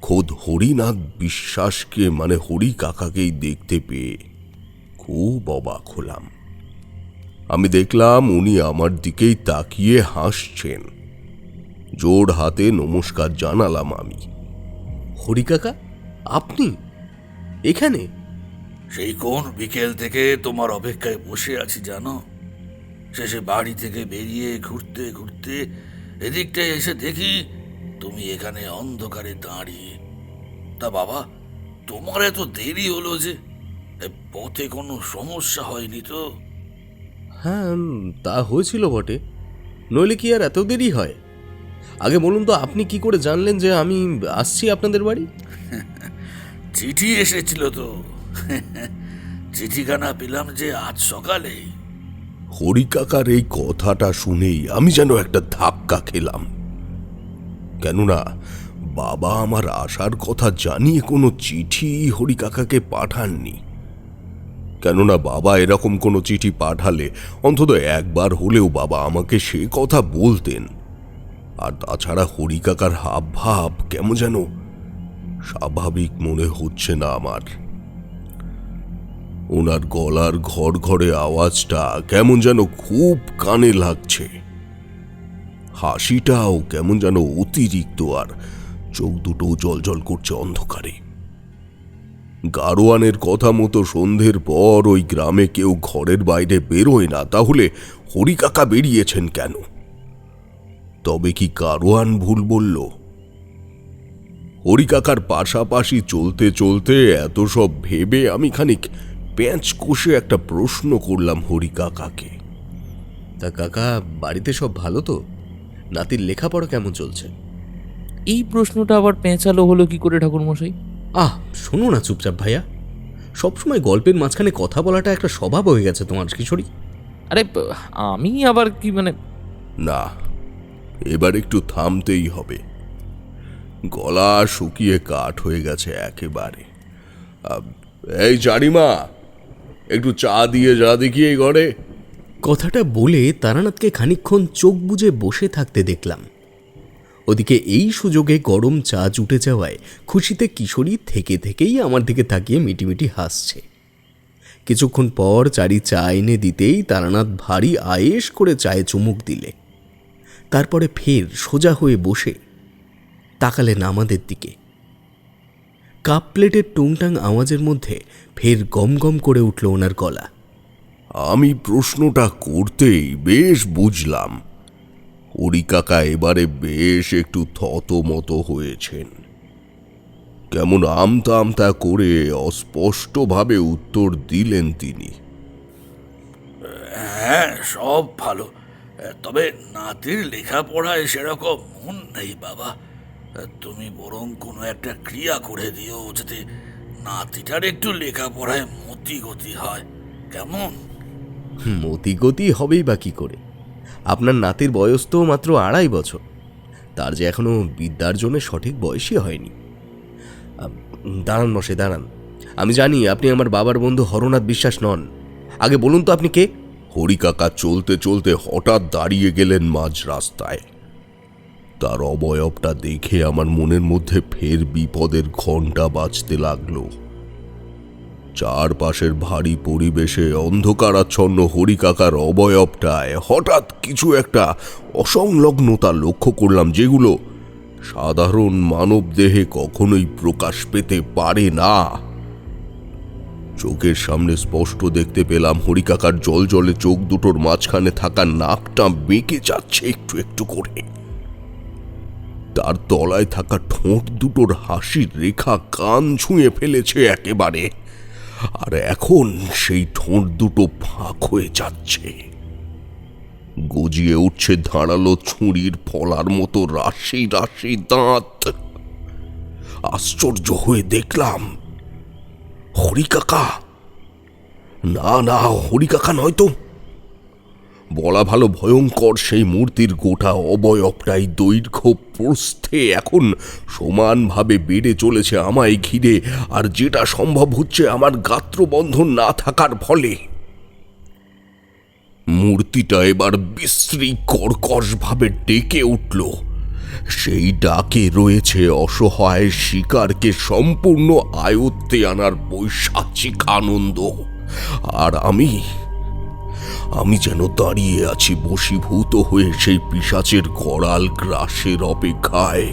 খোদ হরিনাথ বিশ্বাসকে, মানে হরি কাকাকেই দেখতে পেয়ে খুব অবাক হলাম। আমি দেখলাম উনি আমার দিকেই তাকিয়ে হাসছেন। জোর হাতে নমস্কার জানালাম আমি। হরি কাকা, আপনি এখানে? সেই কোন বিকেল থেকে তোমার অপেক্ষায় বসে আছি জানো। শেষে বাড়ি থেকে বেরিয়ে ঘুরতে ঘুরতে এদিকটায় এসে দেখি তুমি এখানে অন্ধকারে দাঁড়িয়ে। তা বাবা, তোমার এত দেরি হলো যে? পথে কোনো সমস্যা হয়নি তো? হ্যাঁ, তা হয়েছিল বটে, নইলে কি আর এত দেরি হয়? আগে বলুন তো, আপনি কি করে জানলেন যে আমি আসছি আপনাদের বাড়ি? চিঠি এসেছিল তো। চিঠিখানা পেলাম যে আজ সকালে। হরিকাকার এই কথাটা শুনেই আমি যেন একটা ধাক্কা খেলাম। কেননা বাবা আমার আসার কথা জানিয়ে কোনো চিঠি হরিকাকাকে পাঠাননি। কেননা বাবা এরকম কোনো চিঠি পাঠালে অন্তত একবার হলেও বাবা আমাকে সে কথা বলতেন। আর তাছাড়া হরিকাকার হাব ভাব কেমন যেন স্বাভাবিক মনে হচ্ছে না আমার। ওনার গলার ঘর ঘরে আওয়াজটা কেমন যেন খুব কানে লাগছে। হাসিটাও কেমন যেন অতিরিক্ত, আর চোখ দুটো জলজল করছে অন্ধকারে। গাড়োয়ানের কথা মতো সন্ধ্যের পর ওই গ্রামে কেউ ঘরের বাইরে বেরোয় না, তাহলে হরিকাকা বেরিয়েছেন কেন? তবে কি গাড়োয়ান ভুল বলল? হরিকাকার পাশাপাশি চলতে চলতে এত সব ভেবে আমি খানিক প্যাঁচ কষে একটা প্রশ্ন করলাম হরিকাকাকে। তা কাকা, বাড়িতে সব ভালো তো? নাতির লেখাপড়া কেমন চলছে? এই প্রশ্নটা আবার পেঁচালো হলো কি করে ঠাকুরমশাই? শোনো না চুপচাপ ভাইয়া, সবসময় গল্পের মাঝখানে কথা বলাটা একটা স্বভাব হয়ে গেছে তোমার কিশোরী। আরে আমি আবার কি মানে? না, এবার একটু থামতেই হবে। গলা শুকিয়ে কাঠ হয়ে গেছে একেবারে। এই চারিমা, একটু চা দিয়ে যা দেখি এই ঘরে। কথাটা বলে তারানাথকে খানিকক্ষণ চোখ বুজে বসে থাকতে দেখলাম। ওদিকে এই সুযোগে গরম চা জুটে যাওয়ায় খুশিতে কিশোরী থেকে থেকেই আমার দিকে তাকিয়ে মিটিমিটি হাসছে। কিছুক্ষণ পর চারি চা এনে দিতেই তারানাথ ভারী আয়েশ করে চায়ে চুমুক দিলে। তারপরে ফের সোজা হয়ে বসে তাকালেন আমাদের দিকে। কাপ প্লেটের টুংটাং আওয়াজের মধ্যে ফের গম গম করে উঠল ওনার গলা। আমি প্রশ্নটা করতেই বেশ বুঝলাম হরিকাকা এবারে বেশ একটু থতমত হয়েছেন। কেমন আমতা আমতা করে অস্পষ্টভাবে উত্তর দিলেন তিনি। হ্যাঁ, সব ভালো, তবে নাতির লেখাপড়ায় সেরকম মন নেই বাবা। তুমি বরং কোনো একটা ক্রিয়া করে দিও, যাতে নাতিটার একটু লেখাপড়ায় মতি গতি হয়। কেমন? মতিগতি হবেই বা কি করে? আপনার নাতির বয়স তো মাত্র 2.5 বছর। তার যে এখনো বিদ্যার জন্য সঠিক বয়সই হয়নি। দাঁড়ান মশাই, দাঁড়ান। আমি জানি আপনি আমার বাবার বন্ধু হরনাথ বিশ্বাস নন। আগে বলুন তো আপনি কে? হরিকাকা চলতে চলতে হঠাৎ দাঁড়িয়ে গেলেন মাঝ রাস্তায়। তার অবয়বটা দেখে আমার মনের মধ্যে ফের বিপদের ঘণ্টা বাজতে লাগলো। চারপাশের ভারী পরিবেশে অন্ধকারাচ্ছন্ন হরিকাকার অবয়বটায় হঠাৎ কিছু একটা অসংলগ্নতা লক্ষ্য করলাম, যেগুলো সাধারণ মানব দেহে কখনোই প্রকাশ পেতে পারে না। চোখের সামনে স্পষ্ট দেখতে পেলাম হরিকাকার জলজলে চোখ দুটোর মাঝখানে থাকা নাকটা বেঁকে যাচ্ছে একটু একটু করে। তার তলায় থাকা ঠোঁট দুটোর হাসির রেখা কান ছুঁয়ে ফেলেছে একেবারে, আর এখন সেই ঠোঁট দুটো ফাঁক হয়ে যাচ্ছে। গজিয়ে উঠছে ধারালো ছুরির ফলার মতো রাশি রাশি দাঁত। আশ্চর্য হয়ে দেখলাম হরিকাকা। না না, হরিকাকা নয়তো। বলা ভালো, ভয়ঙ্কর সেই মূর্তির গোটা অবয়বটাই দৈর্ঘ্য প্রস্থে এখন সমানভাবে বেড়ে চলেছে আমায় ঘিরে, আর যেটা সম্ভব হচ্ছে আমার গাত্রবন্ধন না থাকার ফলে। মূর্তিটা এবার বিশ্রী কর্কশভাবে ডেকে উঠল। সেই ডাকে রয়েছে অসহায় শিকারকে সম্পূর্ণ আয়ত্তে আনার পৈশাচিক আনন্দ। আর আমি যেন দাঁড়িয়ে আছি বশীভূত হয়ে সেই পিশাচের করাল গ্রাসের অপেক্ষায়।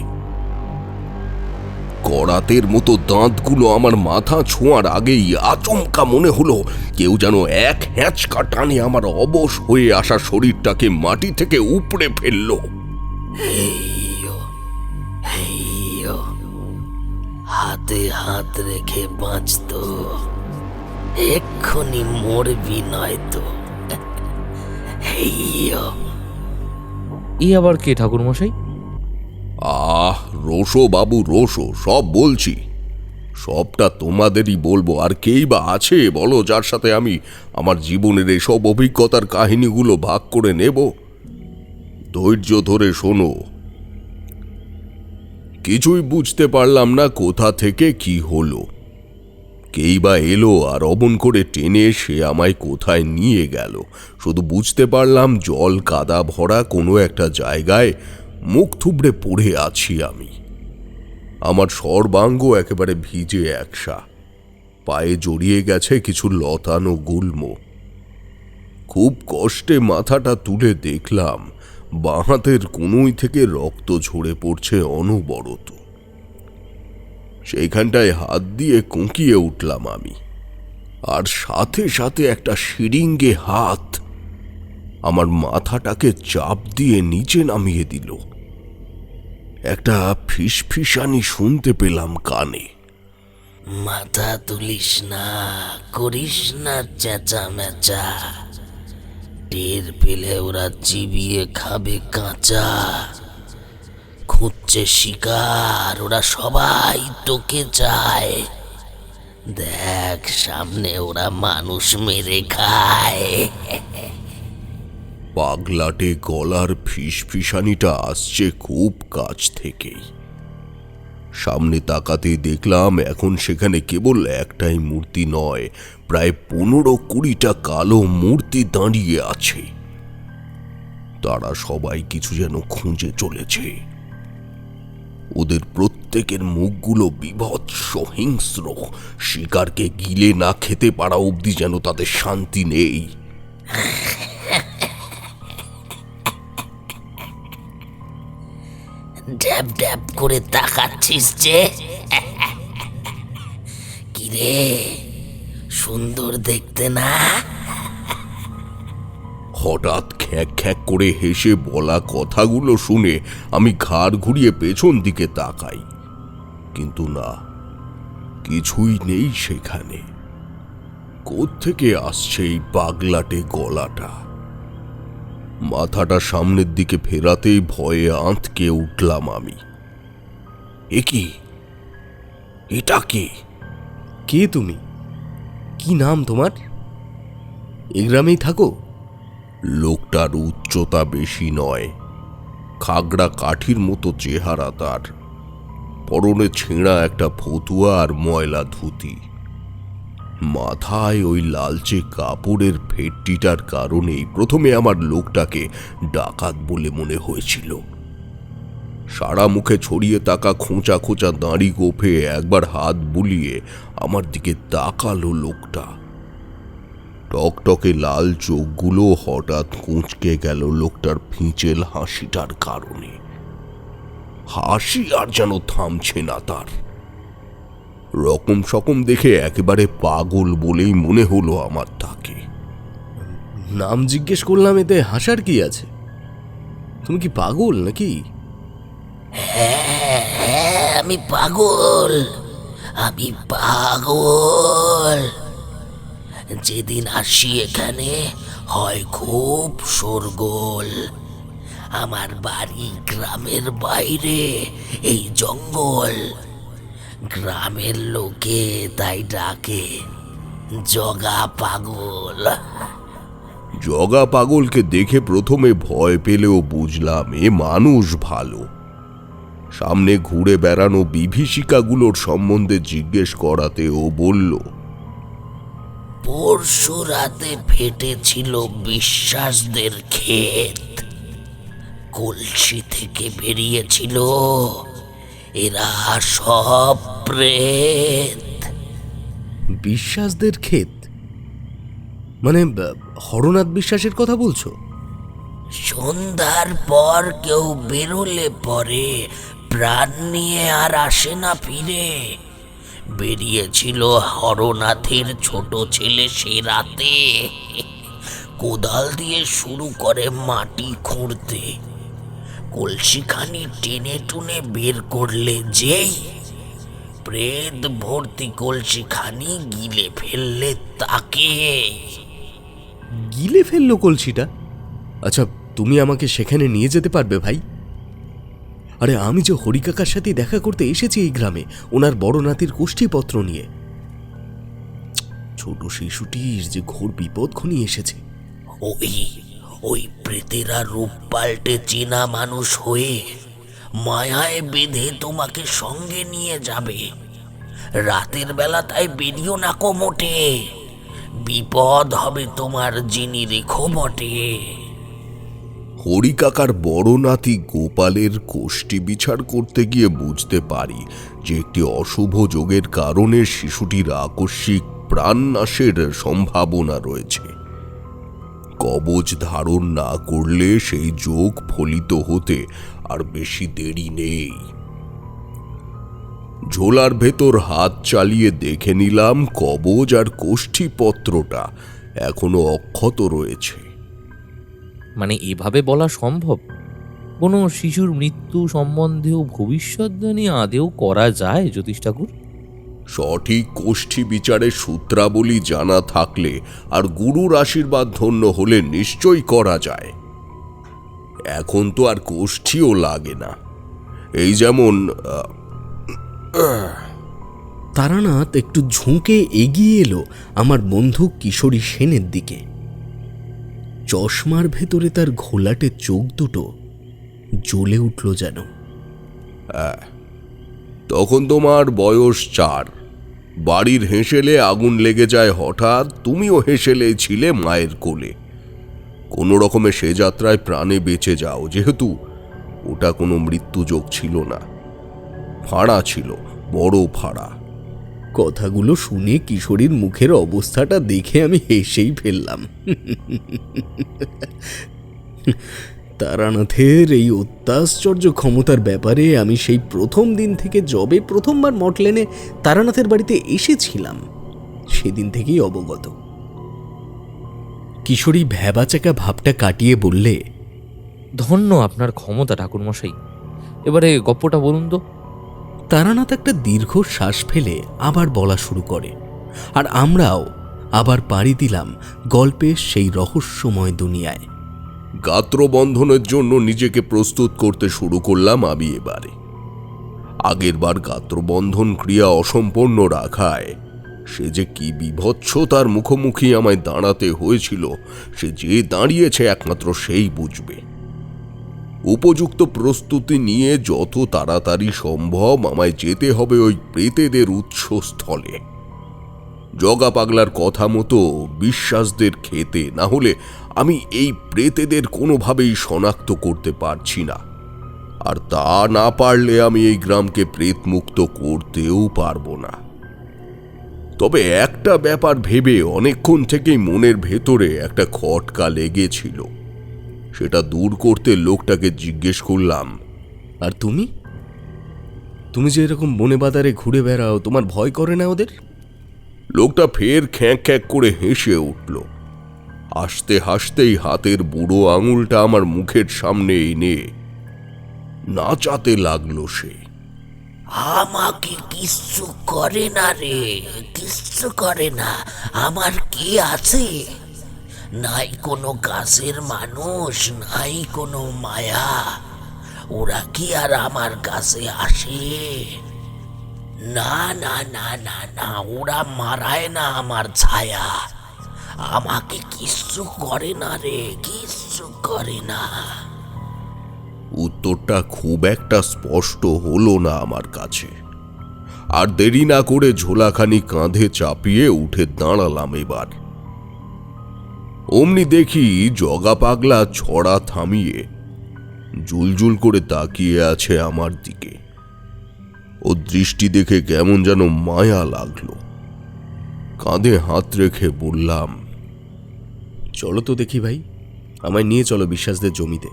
করাতের মতো দাঁতগুলো আমার মাথা ছোঁয়ার আগেই আচমকা মনে হলো কেউ যেন এক হ্যাঁচকা টানে আমার অবশ হয়ে আসা শরীরটাকে মাটি থেকে উপড়ে ফেলল। হাতে হাত রেখে বাঁচত, এক্ষুনি মরবি নয়তো। এই আবার কে ঠাকুরমশাই? রোশো বাবু, রোশো, সব বলছি। সবটা তোমাদেরই বলবো। আর কেই বা আছে বলো যার সাথে আমি আমার জীবনের এসব অভিজ্ঞতার কাহিনীগুলো ভাগ করে নেব? ধৈর্য ধরে শোনো। কিছুই বুঝতে পারলাম না কোথা থেকে কি হলো। কেই বা এলো আর অমন করে টেনে সে আমায় কোথায় নিয়ে গেল। শুধু বুঝতে পারলাম জল কাদা ভরা কোনো একটা জায়গায় মুখ থুবড়ে পড়ে আছি আমি। আমার সর্বাঙ্গ একেবারে ভিজে একসা, পায়ে জড়িয়ে গেছে কিছু লতানো গুল্ম। খুব কষ্টে মাথাটা তুলে দেখলাম বাঁ হাতের কনুই থেকে রক্ত ঝরে পড়ছে অনবরত। সেইখানটায় হাত দিয়ে কুঁকিয়ে উঠলাম আমি, আর সাথে সাথে একটা শিরিঙ্গে হাত আমার মাথাটাকে চাপ দিয়ে নিচে নামিয়ে দিল। একটা ফিসফিসানি শুনতে পেলাম কানে। মাথা তুলিস না, করিস না চেঁচামেচা। টের পেলে ওরা চিবিয়ে খাবে কাঁচা। খুঁজছে শিকার, ওরা সবাই তোকে চায়। দেখ সামনে ওরা মানুষ মেরে খায়। পাগলাটে গলার ফিসফিসানিটা আসছে খুব কাছ থেকেই। সামনে তাকাতে দেখলাম এখন সেখানে কেবল একটাই মূর্তি নয়, প্রায় 15-20টা কালো মূর্তি দাঁড়িয়ে আছে। তারা সবাই কিছু যেন খুঁজে চলেছে। ওদের প্রত্যেকের মুখগুলো বিভৎস হিংস্র। শিকারকে গিলে না খেতে পারা অবধি যেন তাদের শান্তি নেই। ড্যাব ড্যাব করে তাকাচ্ছিস যে? কিরে, সুন্দর দেখতে না? হঠাৎ খ্যাঁক খ্যাঁক করে হেসে বলা কথাগুলো শুনে আমি ঘাড় ঘুরিয়ে পেছন দিকে তাকাই, কিন্তু না, কিছুই নেই সেখানে। কোত্থেকে আসছে এই পাগলাটে গলাটা? মাথাটা সামনের দিকে ফেরাতেই ভয়ে আঁতকে উঠলাম আমি। এ কি? এটা কে? কে তুমি? কি নাম তোমার? এই গ্রামেই থাকো? লোকটার উচ্চতা বেশি নয়, খাগড়া কাঠির মতো চেহারা তার। পরনে ছেঁড়া একটা ফতুয়া আর ময়লা ধুতি। মাথায় ওই লালচে কাপড়ের ফেটটিটার কারণেই প্রথমে আমার লোকটাকে ডাকাত বলে মনে হয়েছিল। সারা মুখে ছড়িয়ে থাকা খোঁচা খোঁচা দাড়ি গোফে একবার হাত বুলিয়ে আমার দিকে তাকালো লোকটা। টকটকে লাল চোখগুলো হঠাৎ কুঁচকে গেল লোকটার ফিঁচেল হাসিটার কারণে। হাসি আর যেন থামছে না তার। রকম সকম দেখে একেবারে পাগল বলেই মনে হলো আমার তাকে। নাম জিজ্ঞেস করলাম, এতে হাসার কি আছে? তুমি কি পাগল নাকি? হ্যাঁ, আমি পাগল, আমি পাগল। যেদিন আসি এখানে হয় খুব শোরগোল। আমার বাড়ি গ্রামের বাইরে, এই জঙ্গল। গ্রামের লোকে তাই ডাকে জগা পাগল। জগা পাগলকে দেখে প্রথমে ভয় পেলেও বুঝলাম এ মানুষ ভালো। সামনে ঘুরে বেড়ানো বিভীষিকাগুলোর সম্বন্ধে জিজ্ঞেস করাতে ও বলল, পরশু রাতে ফেটেছিল বিশ্বাসদের ক্ষেত। কলসি থেকে বেরিয়েছিল এরা সব প্রেত। বিশ্বাসদের ক্ষেত মানে হরনাথ বিশ্বাসের কথা বলছো? সন্ধ্যার পর কেউ বেরোলে পরে প্রাণ নিয়ে আর আসে না ফিরে। বেরিয়েছিল হরনাথের ছোট ছেলে সে রাতে। কোদাল দিয়ে শুরু করে মাটি খুঁড়তে। কলসিখানি টেনে টুনে বের করলে যেই প্রেত ভর্তি কলসিখানি গিলে ফেললে তাকে। গিলে ফেললো কলসিটা? আচ্ছা, তুমি আমাকে সেখানে নিয়ে যেতে পারবে ভাই? আরে আমি যে হরিকাকার সাথে দেখা করতে এসেছি এই গ্রামে, ওনার বড় নাতির কোষ্ঠীপত্র নিয়ে। ছোট শিশুটির যে ঘোর বিপদ ঘনিয়ে এসেছে। ওই প্রেতেরা রূপ পাল্টে চেনা মানুষ হয়ে মায়ায় বেঁধে তোমাকে সঙ্গে নিয়ে যাবে। রাতের বেলা তাই বেরিও না কো মোটে, বিপদ হবে তোমার, যিনি রেখো বটে। হরিকাকার বড় নাতি গোপালের কোষ্ঠী বিচার করতে গিয়ে বুঝতে পারি যে একটি অশুভ যোগের কারণে শিশুটির আকস্মিক প্রাণনাশের সম্ভাবনা রয়েছে। কবচ ধারণ না করলে সেই যোগ ফলিত হতে আর বেশি দেরি নেই। ঝোলার ভেতর হাত চালিয়ে দেখে নিলাম কবচ আর কোষ্ঠীপত্রটা এখনো অক্ষত রয়েছে। মানে এভাবে বলা সম্ভব? কোনো শিশুর মৃত্যু সম্বন্ধেও ভবিষ্যৎবাণী আদেও করা যায় জ্যোতিষ ঠাকুর? সঠিক কোষ্ঠী বিচারের সূত্রাবলী জানা থাকলে আর গুরুর আশীর্বাদ ধন্য হলে নিশ্চয়ই করা যায়। এখন তো আর কোষ্ঠীও লাগে না। এই যেমন তারানাথ একটু ঝুঁকে এগিয়ে এলো আমার বন্ধু কিশোরী সেনের দিকে। চশমার ভেতরে তার ঘোলাটে চোখ দুটো জ্বলে উঠল যেন। তখন তোমার বয়স 4। বাড়ির হেঁসেলে আগুন লেগে যায় হঠাৎ, তুমিও হেঁসেলে ছিলে মায়ের কোলে। কোনো রকমে সে যাত্রায় প্রাণে বেঁচে যাও, যেহেতু ওটা কোনো মৃত্যুযোগ ছিল না, ফাঁড়া ছিল, বড় ফাঁড়া। কথাগুলো শুনে কিশোরীর মুখের অবস্থাটা দেখে আমি হেসেই ফেললাম। তারানাথের এই অত্যাশ্চর্য ক্ষমতার ব্যাপারে আমি সেই প্রথম দিন থেকে যবে প্রথমবার মটলেনে তারানাথের বাড়িতে এসেছিলাম সেদিন থেকেই অবগত। কিশোরী ভ্যাবাচাকা ভাবটা কাটিয়ে বললে, ধন্য আপনার ক্ষমতা ঠাকুরমশাই। এবারে গপ্পটা বলুন তো। তারানাথ একটা দীর্ঘ শ্বাস ফেলে আবার বলা শুরু করে, আর আমরাও আবার পাড়ি দিলাম গল্পের সেই রহস্যময় দুনিয়ায়। গাত্রবন্ধনের জন্য নিজেকে প্রস্তুত করতে শুরু করলাম আমি এবারে। আগেরবার গাত্রবন্ধন ক্রিয়া অসম্পূর্ণ রাখায় সে যে কি বিভৎসতার মুখোমুখি আমায় দাঁড়াতে হয়েছিল, সে যে দাঁড়িয়েছে একমাত্র সেই বুঝবে। উপযুক্ত প্রস্তুতি নিয়ে যত তাড়াতাড়ি সম্ভব আমায় যেতে হবে ওই প্রেতেদের উৎসস্থলে। জগা পাগলার কথা মতো বিশ্বাসদের খেতে, না হলে আমি এই প্রেতেদের কোনোভাবেই শনাক্ত করতে পারছি না। আর তা না পারলে আমি এই গ্রামকে প্রেতমুক্ত করতেও পারবো না। তবে একটা ব্যাপার ভেবে অনেকক্ষণ থেকেই মনের ভেতরে একটা খটকা লেগেছিল। সেটা দূর করতে লোকটাকে জিজ্ঞেস করলাম, আর তুমি তুমি যে এরকম বনে বাজারে ঘুরে বেড়াও, তোমার ভয় করে না ওদের? লোকটা ফের খ্যাঁক খ্যাঁক করে হেসে উঠল। হাসতে হাসতেই হাতের বুড়ো আঙুলটা আমার মুখের সামনে এনে নাচাতে লাগলো সে। আমাকে কিচ্ছু করে না রে, কিচ্ছু করে না। আমার কি আছে? নাই কোনো কাছের মানুষ, নাই কোনো মায়া। ওরা কি আর আমার কাছে আসে? না না না না না, ওরা মারায় না আমার ছায়া। আমাকে কিচ্ছু করে না রে, কিচ্ছু করে না। উত্তরটা খুব একটা স্পষ্ট হলো না আমার কাছে। আর দেরি না করে ঝোলাখানি কাঁধে চাপিয়ে উঠে দাঁড়ালাম এবার। অমনি দেখি জগা পাগলা ছড়া থামিয়ে জুলজুল করে তাকিয়ে আছে আমার দিকে। ও দৃষ্টি দেখে কেমন যেন মায়া লাগলো। কাঁধে হাত রেখে বললাম, চলো তো দেখি ভাই, আমায় নিয়ে চলো বিশ্বাসদের জমিতে।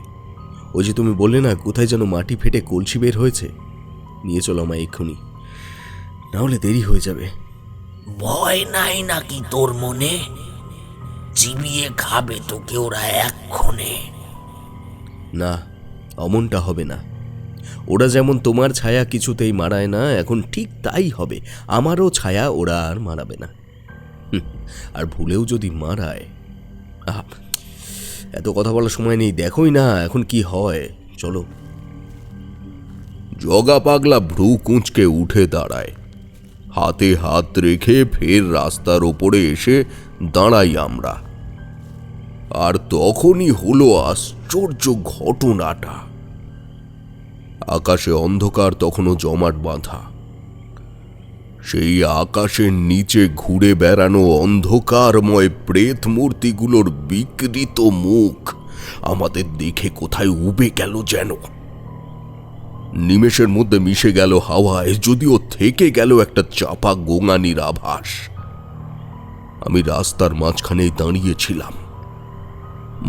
ওই যে তুমি বললে না কোথায় যেন মাটি ফেটে কলসি বের হয়েছে, নিয়ে চলো আমায় এক্ষুনি, না হলে দেরি হয়ে যাবে। ভয় নাই নাকি তোর মনে? চিবিয়ে খাবে তোকে ওরা এক্ষণে। না, অমনটা হবে না। ওরা যেমন তোমার ছায়া কিছুতেই মারায় না, এখন ঠিক তাই হবে, আমারও ছায়া ওরা আর মারাবে না। আর ভুলেও যদি মারায়, এত কথা বলার সময় নেই, দেখোই না এখন কি হয়, চলো। জগা পাগলা ভ্রু কুঁচকে উঠে দাঁড়ায়। হাতে হাত রেখে ফের রাস্তার ওপরে এসে দাঁড়াই আমরা। আর তখনই হলো আশ্চর্য ঘটনাটা। আকাশে অন্ধকার তখনও জমাট বাঁধা। সেই আকাশের নিচে ঘুরে বেড়ানো অন্ধকারময় প্রেত মূর্তিগুলোর বিকৃত মুখ আমাদের দেখে কোথায় উবে গেল যেন। নিমেষের মধ্যে মিশে গেল হাওয়ায়, যদিও থেকে গেল একটা চাপা গোঙানির আভাস। আমি রাস্তার মাঝখানেই দাঁড়িয়েছিলাম,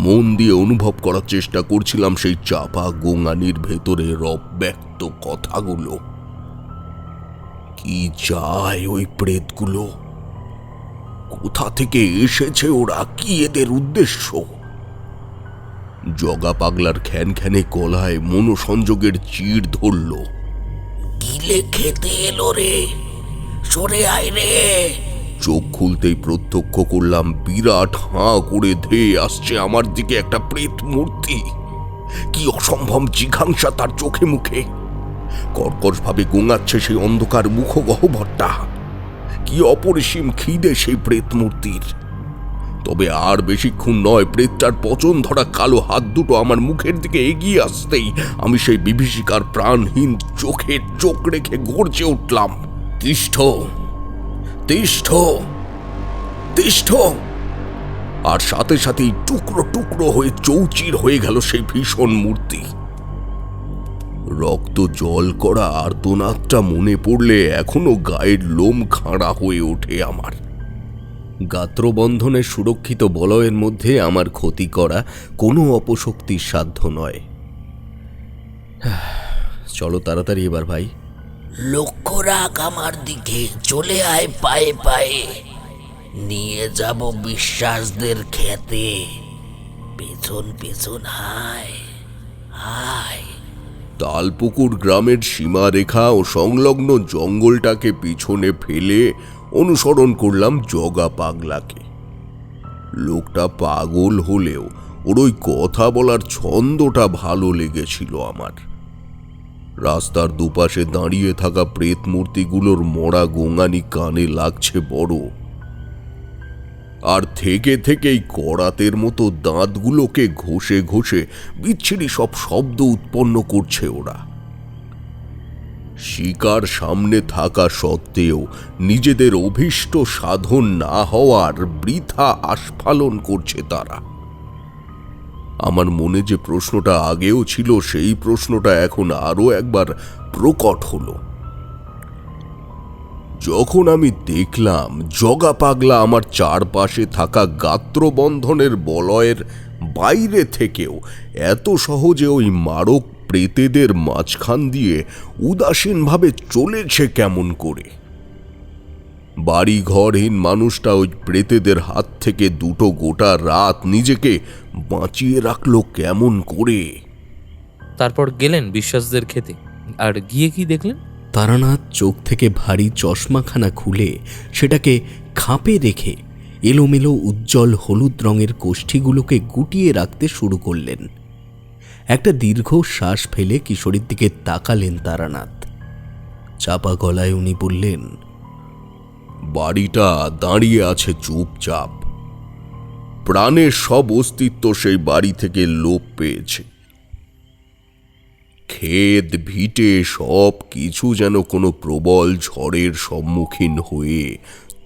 মন দিয়ে অনুভব করার চেষ্টা করছিলাম সেই চাপা গোঙানির ভেতরে অব্যক্ত কথাগুলো। কি চায় ওই প্রেতগুলো? কোথা থেকে এসেছে ওরা? কি এদের উদ্দেশ্য? জগা পাগলার খ্যানখ্যানে গলায় মনোসংযোগের চিড় ধরল। গিলে খেতে এলো রে, সরে আয় রে। চোখ খুলতেই প্রত্যক্ষ করলাম বিরাট হাঁ করে ধেয়ে আসছে আমার দিকে একটা প্রেত মূর্তি। কি অসম্ভব জিঘাংসা তার চোখে মুখে, কর্কশভাবে গোঙাচ্ছে সেই অন্ধকার মুখগহ্বরটা। কি অপরিসীম খিদে সেই প্রেত মূর্তির। তবে আর বেশিক্ষণ নয়, প্রেতটার পচন ধরা কালো হাত দুটো আমার মুখের দিকে এগিয়ে আসতেই আমি সেই বিভীষিকার প্রাণহীন চোখে চোখ রেখে গর্জে উঠলাম, তিষ্ঠ, তিষ্ঠ, তিষ্ঠ। আর সাথে সাথেই টুকরো টুকরো হয়ে চৌচির হয়ে গেল সেই ভীষণ মূর্তি। রক্ত জল করা আর্তনাদটা মনে পড়লে এখনো গায়ের লোম খাঁড়া হয়ে ওঠে আমার। গাত্রবন্ধনের সুরক্ষিত বলয়ের মধ্যে আমার ক্ষতি করা কোনো অপশক্তির সাধ্য নয়। চলো তাড়াতাড়ি এবার ভাই। লক্ষ্য রাখ আমার দিকে, চলে আয় পায়ে পায়ে, নিয়ে যাব বিশ্বাসদের খেতে। পেছন পেছন আয় আয়। তালপুকুর গ্রামের সীমারেখা ও সংলগ্ন জঙ্গলটাকে পিছনে ফেলে অনুসরণ করলাম জগা পাগলাকে। লোকটা পাগল হলেও ওর ওই কথা বলার ছন্দটা ভালো লেগেছিল আমার। রাস্তার দুপাশে দাঁড়িয়ে থাকা প্রেত মূর্তিগুলোর মরা গোঙানি কানে লাগছে বড়, আর থেকে থেকেই করাতের মতো দাঁতগুলোকে ঘষে ঘষে বিচ্ছিরি সব শব্দ উৎপন্ন করছে ওরা। শিকার সামনে থাকা সত্ত্বেও নিজেদের অভীষ্ট সাধন না হওয়ার বৃথা আস্ফালন করছে তারা। আমার মনে যে প্রশ্নটা আগেও ছিল, সেই প্রশ্নটা এখন আরো একবার প্রকট হলো যখন আমি দেখলাম জগা পাগলা আমার চারপাশে থাকা গাত্রবন্ধনের বলয়ের বাইরে থেকেও এত সহজে ওই মারক প্রেতেদের মাঝখান দিয়ে উদাসীনভাবে চলেছে কেমন করে। বাড়ি ঘরহীন মানুষটা ওই প্রেতেদের হাত থেকে দুটো গোটা রাত নিজেকে বাঁচিয়ে রাখলো কেমন করে। তারপর গেলেন বিশ্বাসদের খেতে, আর গিয়ে কি দেখলেন? তারানাথ চোখ থেকে ভারী চশমাখানা খুলে সেটাকে খাপে রেখে এলোমেলো উজ্জ্বল হলুদ রঙের কোষ্ঠীগুলোকে গুটিয়ে রাখতে শুরু করলেন। একটা দীর্ঘ শ্বাস ফেলে কিশোরীর দিকে তাকালেন তারানাথ। চাপা গলায় উনি বললেন, বাড়িটা দাঁড়িয়ে আছে চুপচাপ। প্রাণের সব অস্তিত্ব সেই বাড়ি থেকে লোপ পেয়েছে। ক্ষেত ভিটে সব কিছু যেন কোনো প্রবল ঝড়ের সম্মুখীন হয়ে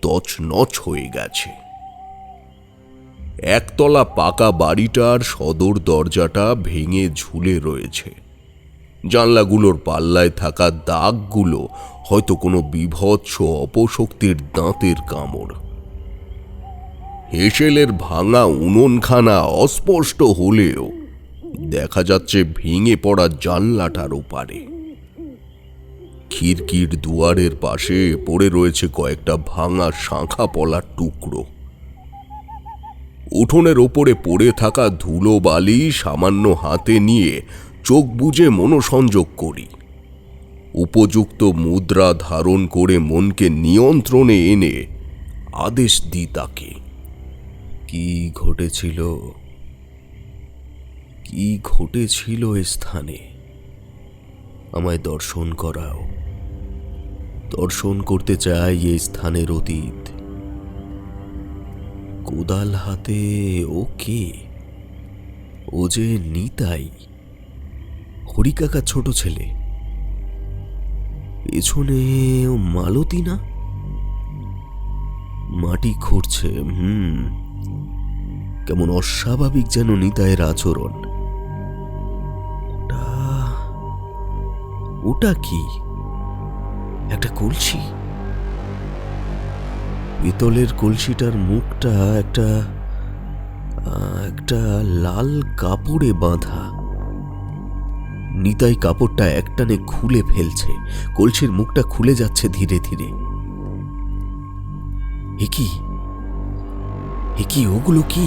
তছনছ হয়ে গেছে। একতলা পাকা বাড়িটার সদর দরজাটা ভেঙে ঝুলে রয়েছে। জানলাগুলোর পাল্লায় থাকা দাগগুলো হয়তো কোনো বীভৎস অপশক্তির দাঁতের কামড়। হেসেলের ভাঙা উনুনখানা অস্পষ্ট হলেও দেখা যাচ্ছে ভেঙে পড়া জানলাটার ওপারে। খিড়কির দুয়ারের পাশে পড়ে রয়েছে কয়েকটা ভাঙা শাঁখা পলার টুকরো। উঠোনের ওপরে পড়ে থাকা ধুলো বালি সামান্য হাতে নিয়ে চোখ বুজে মনোসংযোগ করি। উপযুক্ত মুদ্রা ধারণ করে মনকে নিয়ন্ত্রণে এনে আদেশ দিই তাকে। কি ঘটেছিল, কি ঘটেছিল এ স্থানে? আমায় দর্শন করাও। দর্শন করতে চাই এই স্থানের অতীত। কোদাল হাতে ও কে? ও যে নিতাই, হরিকাকা ছোট ছেলে। পেছনে ও মালতী না? মাটি খুঁড়ছে। কেমন অস্বাভাবিক যেন নিতাইয়ের আচরণ। ওটা কি? একটা কলসি। পিতলের কলসিটার মুখটা একটা লাল কাপড়ে বাঁধা। নিতাই কাপড়টা একটানে খুলে ফেলছে। কলসির মুখটা খুলে যাচ্ছে ধীরে ধীরে। এ কি? ওগুলো কি?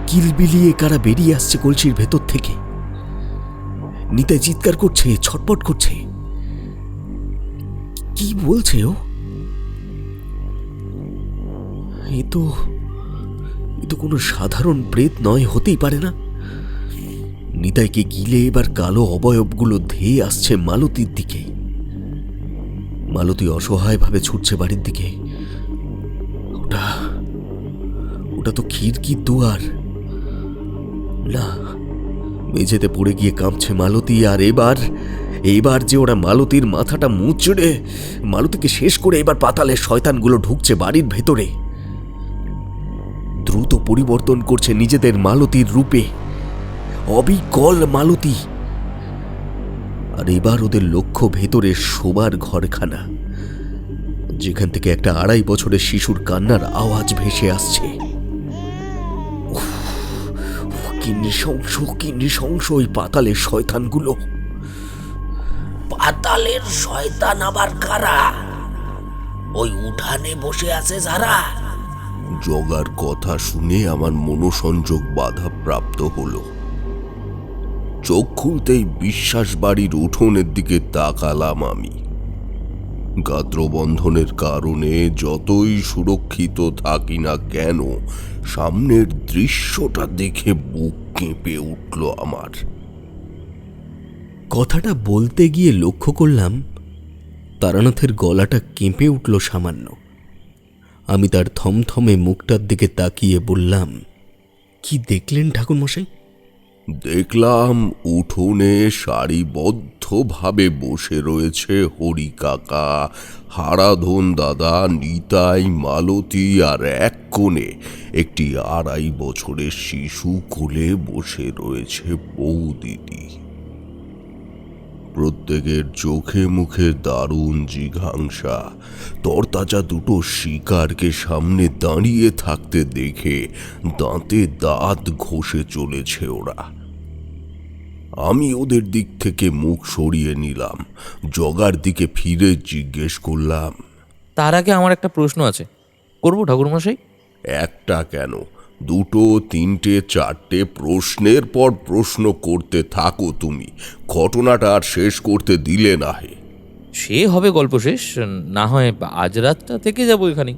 কিলবিলিয়ে কারা বেরিয়ে আসছে কলসির ভেতর থেকে। নিতাই চিৎকার করছে, ছটপট করছে। কি বলছে ও? এ তো কোনো সাধারণ প্রেত নয়, হতেই পারে না। নিতাইকে গিলে এবার কালো অবয়বগুলো ধেয়ে আসছে মালতীর দিকে। মালতী অসহায়ভাবে ছুটছে বাড়ির দিকে। ওটা তো খিড়কির দুয়ার। না, মেঝেতে পড়ে গিয়ে কাঁপছে মালতী। আর এবার যে ওরা মালতীর মাথাটা মুচড়ে মালতীকে শেষ করে এবার পাতালের শয়তানগুলো ঢুকছে বাড়ির ভেতরে। দ্রুত পরিবর্তন করছে নিজেদের মালতীর রূপে, অবিকল মালতী। আর এবার ওদের লক্ষ্য ভেতরে শোবার ঘরখানা, যেখান থেকে একটা 2.5 বছরের শিশুর কান্নার আওয়াজ ভেসে আসছে। কি নৃশংস ওই পাতালের শয়তানগুলো। পাতালের শয়তান আবার কারা? ওই উঠানে বসে আছে যারা? জগার কথা শুনে আমার মনোসংযোগ বাধাপ্রাপ্ত হলো। চোখ খুলতেই বিশ্বাস বাড়ির উঠোনের দিকে তাকালাম আমি। গাত্রবন্ধনের কারণে যতই সুরক্ষিত থাকি না কেন, সামনের দৃশ্যটা দেখে বুক কেঁপে উঠল আমার। কথাটা বলতে গিয়ে লক্ষ্য করলাম তারানাথের গলাটা কেঁপে উঠল সামান্য। আমি তার থমথমে মুখটার দিকে তাকিয়ে বললাম, কি দেখলেন ঠাকুরমশাই? দেখলাম উঠোনে সারিবদ্ধভাবে বসে রয়েছে হরি কাকা, হারাধন দাদা, নিতাই, মালতী, আর এক কোণে একটি 2.5 বছরের শিশু কোলে বসে রয়েছে বৌদিদি। প্রত্যেকের চোখে মুখে দারুণ জিঘাংসা। তরতাজা দুটো শিকারকে সামনে দাঁড়িয়ে থাকতে দেখে দাঁতে দাঁত ঘষে চলেছে ওরা। আমি ওদের দিক থেকে মুখ সরিয়ে নিলাম, জগার দিকে ফিরে জিজ্ঞেস করলাম, তার আগে আমার একটা প্রশ্ন আছে, করবো ঠাকুরমশাই? একটা কেন, 2, 3, 4 প্রশ্নের পর প্রশ্ন করতে থাকো তুমি। ঘটনাটা আর শেষ করতে দিলে না হে। সে হবে গল্প শেষ, না হয় আজ রাতটা থেকে যাবো এখানে।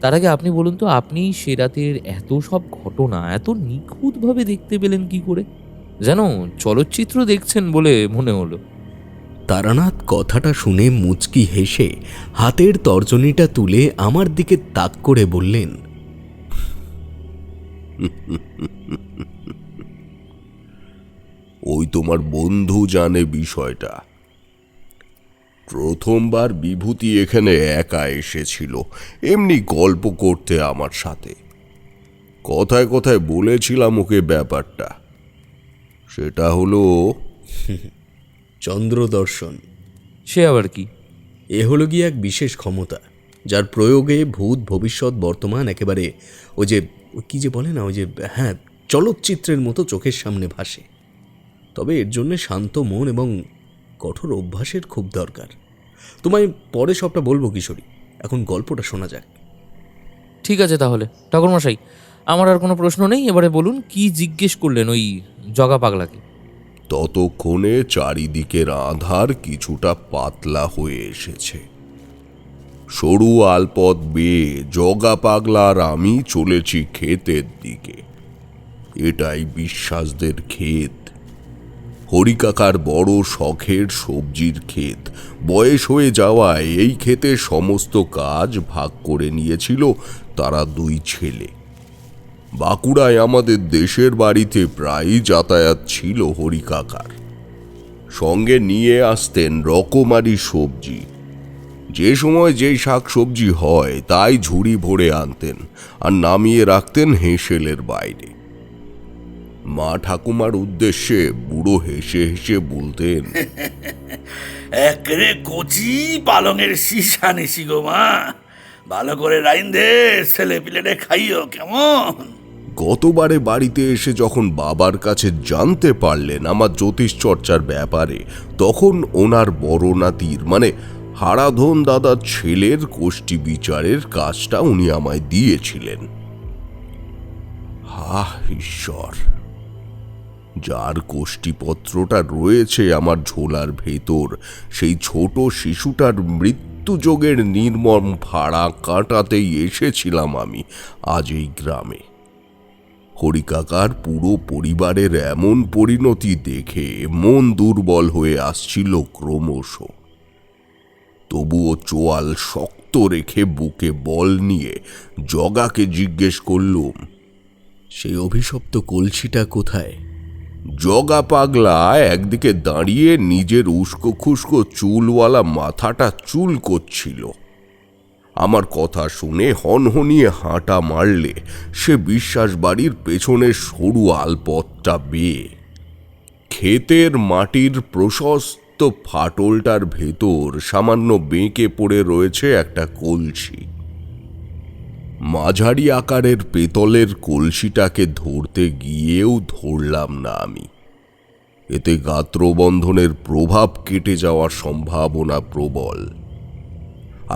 তার আগে আপনি বলুন তো, আপনি সে রাতের এত সব ঘটনা এত নিখুঁতভাবে দেখতে পেলেন কি করে? যেন চলচ্চিত্র দেখছেন বলে মনে হলো। তারানাথ কথাটা শুনে মুচকি হেসে হাতের তর্জনীটা তুলে আমার দিকে তাক করে বললেন, ওই তোমার বন্ধু জানে বিষয়টা। প্রথমবার বিভূতি এখানে একা এসেছিল, এমনি গল্প করতে আমার সাথে। কথায় কথায় বলেছিলাম ওকে ব্যাপারটা। সেটা হলো চন্দ্রদর্শন। সে আবার কি? এ হলো গিয়ে এক বিশেষ ক্ষমতা, যার প্রয়োগে ভূত, ভবিষ্যৎ, বর্তমান একেবারে ওই যে কি যে বলে না, ওই যে হ্যাঁ, চলচ্চিত্রের মতো চোখের সামনে ভাসে। তবে এর জন্যে শান্ত মন এবং কঠোর অভ্যাসের খুব দরকার। তোমায় পরে সবটা বলবো কিশোরী, এখন গল্পটা শোনা যাক। ঠিক আছে তাহলে ঠাকুরমশাই, আমার আর কোনো প্রশ্ন নেই। এবারে বলুন, কি জিজ্ঞেস করলেন ওই জগা পাগলাকে? ততক্ষণে চারিদিকের আধার কিছুটা পাতলা হয়ে এসেছে। সরু আলপথ বেয়ে জগা পাগলার আমি চলেছি ক্ষেতের দিকে। এটাই বিশ্বাসদের ক্ষেত, হরিকাকার বড় শখের সবজির ক্ষেত। বয়স হয়ে যাওয়ায় এই ক্ষেতে সমস্ত কাজ ভাগ করে নিয়েছিল তারা 2 ছেলে। বাঁকুড়ায় আমাদের দেশের বাড়িতে প্রায়ই যাতায়াত ছিল হরিকাকার। সঙ্গে নিয়ে আসতেন রকমারি সবজি। যে সময় যেই শাক সবজি হয় তাই ঝুড়ি ভরে আনতেন আর নামিয়ে রাখতেন হেঁসেলের বাইরে। মা ঠাকুমার উদ্দেশ্যে বুড়ো হেসে হেসে বলতেন, একরে কচি পালঙের শীষা নিশি গো মা, ভালো করে রাইন্দে ছেলে পিলেরে খাইও কেমন। গতবারে বাড়িতে এসে যখন বাবার কাছে জানতে পারলেন আমার জ্যোতিষ চর্চার ব্যাপারে, তখন ওনার বড় নাতির মানে হারাধন দাদার ছেলের কোষ্ঠী বিচারের কাজটা উনি আমায় দিয়েছিলেন। আহ ঈশ্বর, যার কোষ্ঠীপত্রটা রয়েছে আমার ঝোলার ভেতর, সেই ছোট শিশুটার মৃত্যুযোগের নির্মম ভাড়া কাটাতেই এসেছিলাম আমি আজ এই গ্রামে। হরিকাকার পুরো পরিবারের এমন পরিণতি দেখে মন দুর্বল হয়ে আসছিল ক্রমশ। তবুও চোয়াল শক্ত রেখে বুকে বল নিয়ে জগাকে জিজ্ঞেস করলুম, সেই অভিশপ্ত কলসিটা কোথায়? জগা পাগলা একদিকে দাঁড়িয়ে নিজের উস্কো খুস্কো চুলওয়ালা মাথাটা চুল করছিল। আমার কথা শুনে হনহনিয়ে হাঁটা মারলে সে বিশ্বাস বাড়ির পেছনের সরু আলপথটা বেয়ে ক্ষেতের মাটির প্রশস্ত ফাটলটার ভেতর সামান্য বেঁকে পড়ে রয়েছে একটা কলসি। মাঝারি আকারের পেতলের কলসিটাকে ধরতে গিয়েও ধরলাম না আমি। এতে গাত্রবন্ধনের প্রভাব কেটে যাওয়ার সম্ভাবনা প্রবল,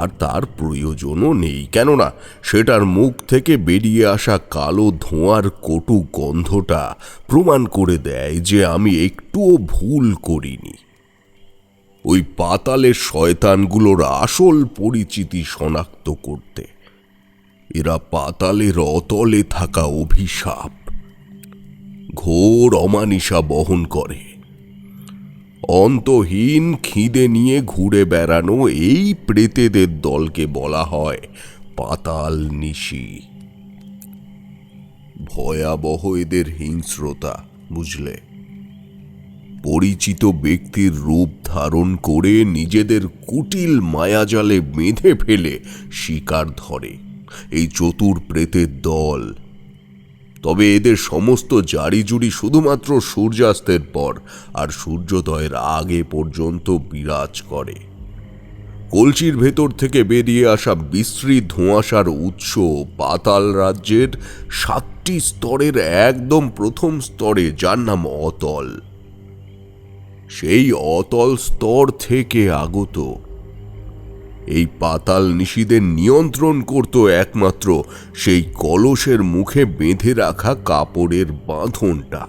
আর তার প্রয়োজনও নেই, কেননা সেটার মুখ থেকে বেরিয়ে আসা কালো ধোঁয়ার কটু গন্ধটা প্রমাণ করে দেয় যে আমি একটুও ভুল করিনি। ওই পাতালের শয়তানগুলোর আসল পরিচিতি শনাক্ত করতে। এরা পাতালের অতলে থাকা অভিশাপ, ঘোর অমানিসা বহন করে। অন্তহীন খিদে নিয়ে ঘুরে বেড়ানো এই প্রেতেদের দলকে বলা হয় পাতাল নিশি। ভয়াবহ এদের হিংস্রতা, বুঝলে? পরিচিত ব্যক্তির রূপ ধারণ করে নিজেদের কুটিল মায়াজালে বেঁধে ফেলে শিকার ধরে এই চতুর প্রেতের দল। তবে এদের সমস্ত জারিজুরি শুধুমাত্র সূর্যাস্তের পর আর সূর্যোদয়ের আগে পর্যন্ত বিরাজ করে। কলসির ভেতর থেকে বেরিয়ে আসা বিশ্রী ধোঁয়াশার উৎস পাতাল রাজ্যের 7টি স্তরের একদম প্রথম স্তরে, যার নাম অতল। সেই অতল স্তর থেকে আগত এই পাতাল নিশীদের নিয়ন্ত্রণ করত একমাত্র সেই কলসের মুখে বেঁধে রাখা কাপড়ের বাঁধনটা।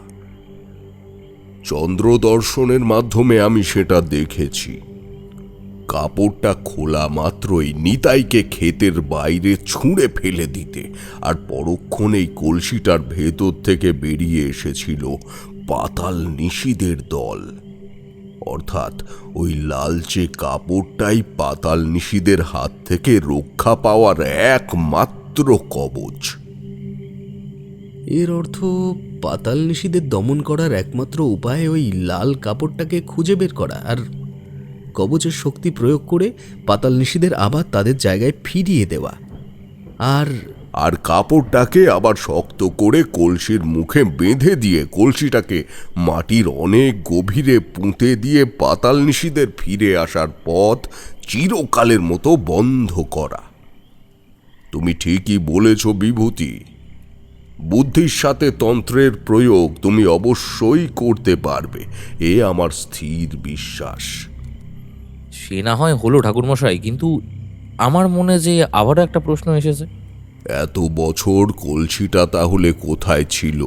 চন্দ্রদর্শনের মাধ্যমে আমি সেটা দেখেছি। কাপড়টা খোলা মাত্রই নিতাইকে ক্ষেতের বাইরে ছুঁড়ে ফেলে দিতে, আর পরক্ষণেই কলসিটার ভেতর থেকে বেরিয়ে এসেছিল পাতাল নিশীদের দল। অর্থাৎ ওই লালচে কাপড়টাই পাতাল নিশীদের হাত থেকে রক্ষা পাওয়ার একমাত্র কবচ। এর অর্থ পাতাল নিশীদের দমন করার একমাত্র উপায় ওই লাল কাপড়টাকে খুঁজে বের করা, আর কবচের শক্তি প্রয়োগ করে পাতাল নিশীদের আবার তাদের জায়গায় ফিরিয়ে দেওয়া। আর কাপড়টাকে আবার শক্ত করে কলসির মুখে বেঁধে দিয়ে কলসিটাকে মাটির অনেক গভীরে পুঁতে দিয়ে পাতাল নিশীদের ফিরে আসার পথ চিরকালের মতো বন্ধ করা। তুমি ঠিকই বলেছ বিভূতি। বুদ্ধির সাথে তন্ত্রের প্রয়োগ তুমি অবশ্যই করতে পারবে, এ আমার স্থির বিশ্বাস। সে না হয় হলো ঠাকুরমশাই, কিন্তু আমার মনে যে আবারও একটা প্রশ্ন এসেছে। এত বছর কলসিটা তাহলে কোথায় ছিল?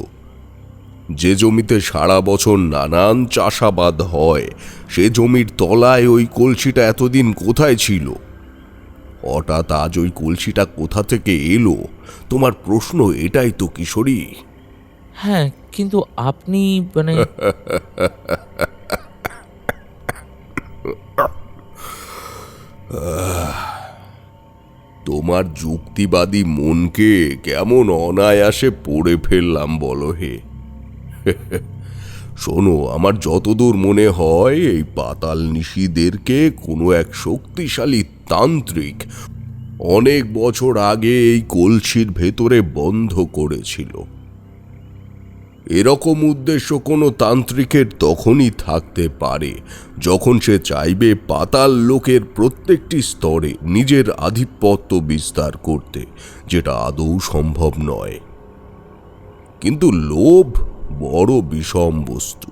যে জমিতে সারা বছর নানান চাষাবাদ হয়, সে জমির তলায় ওই কলসিটা এতদিন কোথায় ছিল? হঠাৎ আজ ওই কলসিটা কোথা থেকে এলো? তোমার প্রশ্ন এটাই তো, কিশোরী? হ্যাঁ, কিন্তু আপনি মানে তোমার যুক্তিবাদী মনকে কেমন অনায়াসে পড়ে ফেললাম বলো হে। শোনো, আমার যতদূর মনে হয় এই পাতাল নিশীদেরকে কোনো এক শক্তিশালী তান্ত্রিক অনেক বছর আগে এই কলসির ভেতরে বন্ধ করেছিল। এরকম উদ্দেশ্য কোনো তান্ত্রিকের তখনই থাকতে পারে যখন সে চাইবে পাতাল লোকের প্রত্যেকটি স্তরে নিজের আধিপত্য বিস্তার করতে, যেটা আদৌ সম্ভব নয়। কিন্তু লোভ বড় বিষম বস্তু।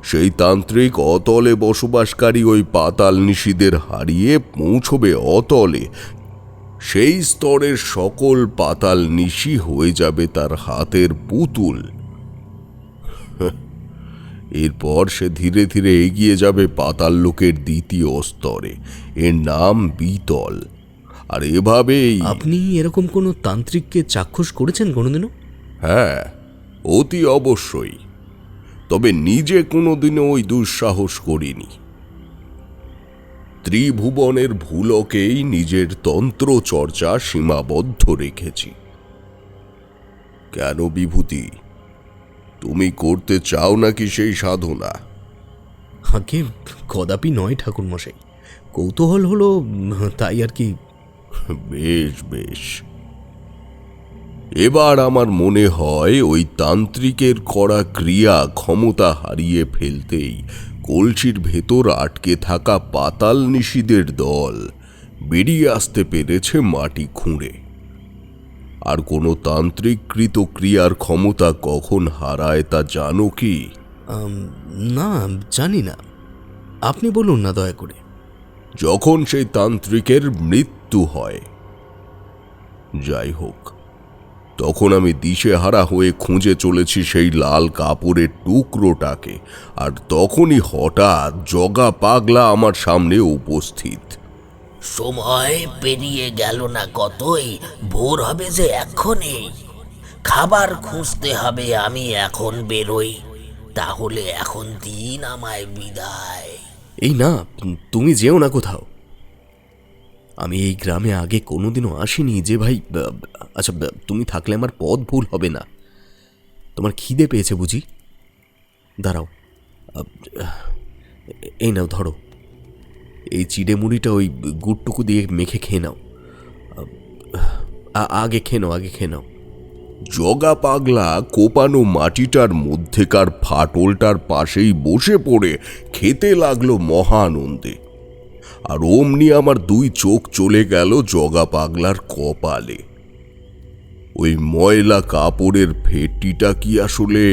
সেই তান্ত্রিক অতলে বসবাসকারী ওই পাতাল নিশীদের হারিয়ে পৌঁছবে অতলে, সেই স্তরের সকল পাতাল নিশি হয়ে যাবে তার হাতের পুতুল। এরপর সে ধীরে ধীরে এগিয়ে যাবে পাতাল লোকের দ্বিতীয় স্তরে, এর নাম বিতল। আর এভাবেই আপনি এরকম কোনো তান্ত্রিককে চাক্ষুষ করেছেন কোনোদিনও? হ্যাঁ, অতি অবশ্যই, তবে নিজে কোনোদিনও ওই দুঃসাহস করিনি। ত্রিভুবনের ভুলকেই নিজের তন্ত্র চর্চা সীমাবদ্ধ রেখেছি। কেন বিভূতি, তুমি করতে চাও নাকি সেই সাধনা? আগে কদাপি নয় ঠাকুরমশাই, কৌতূহল হলো তাই আর কি। বেশ বেশ, এবার আমার মনে হয় ওই তান্ত্রিকের করা ক্রিয়া ক্ষমতা হারিয়ে ফেলতেই কলসির ভেতর আটকে থাকা পাতাল নিশীদের দল বেরিয়ে আসতে পেরেছে মাটি খুঁড়ে। আর কোনো তান্ত্রিককৃত ক্রিয়ার ক্ষমতা কখন হারায় তা জানো কি? না, জানি না, আপনি বলুন না দয়া করে। যখন সেই তান্ত্রিকের মৃত্যু হয়। যাই হোক, তখন আমি দিশেহারা হয়ে খুঁজে চলেছি সেই লাল কাপড়ের টুকরোটাকে, আর তখনই হঠাৎ জগা পাগলা আমার সামনে উপস্থিত। সময় পেরিয়ে গেল না কতই, ভোর হবে যে এক্ষণে। খাবার খুঁজতে হবে, আমি এখন বেরোই। তাহলে এখন দিন আমায় বিদায়। এই না, তুমি যেও না কোথাও। আমি এই গ্রামে আগে কোনোদিনও আসিনি যে ভাই। আচ্ছা, তুমি থাকলে আমার পথ ভুল হবে না। তোমার খিদে পেয়েছে বুঝি? দাঁড়াও, এই নাও ধরো, এই চিড়ে মুড়িটা ওই গুড়টুকু দিয়ে মেখে খেয়ে নাও। আগে খেয়ে নাও। জগা পাগলা কোপানো মাটিটার মধ্যেকার ফাটলটার পাশেই বসে পড়ে খেতে লাগলো মহানন্দে। আর অমনি আমার দুই চোখ চলে গেল জগা পাগলার কপালে। ওই ময়লা কাপড়ের ফেটটিটা কি আসলে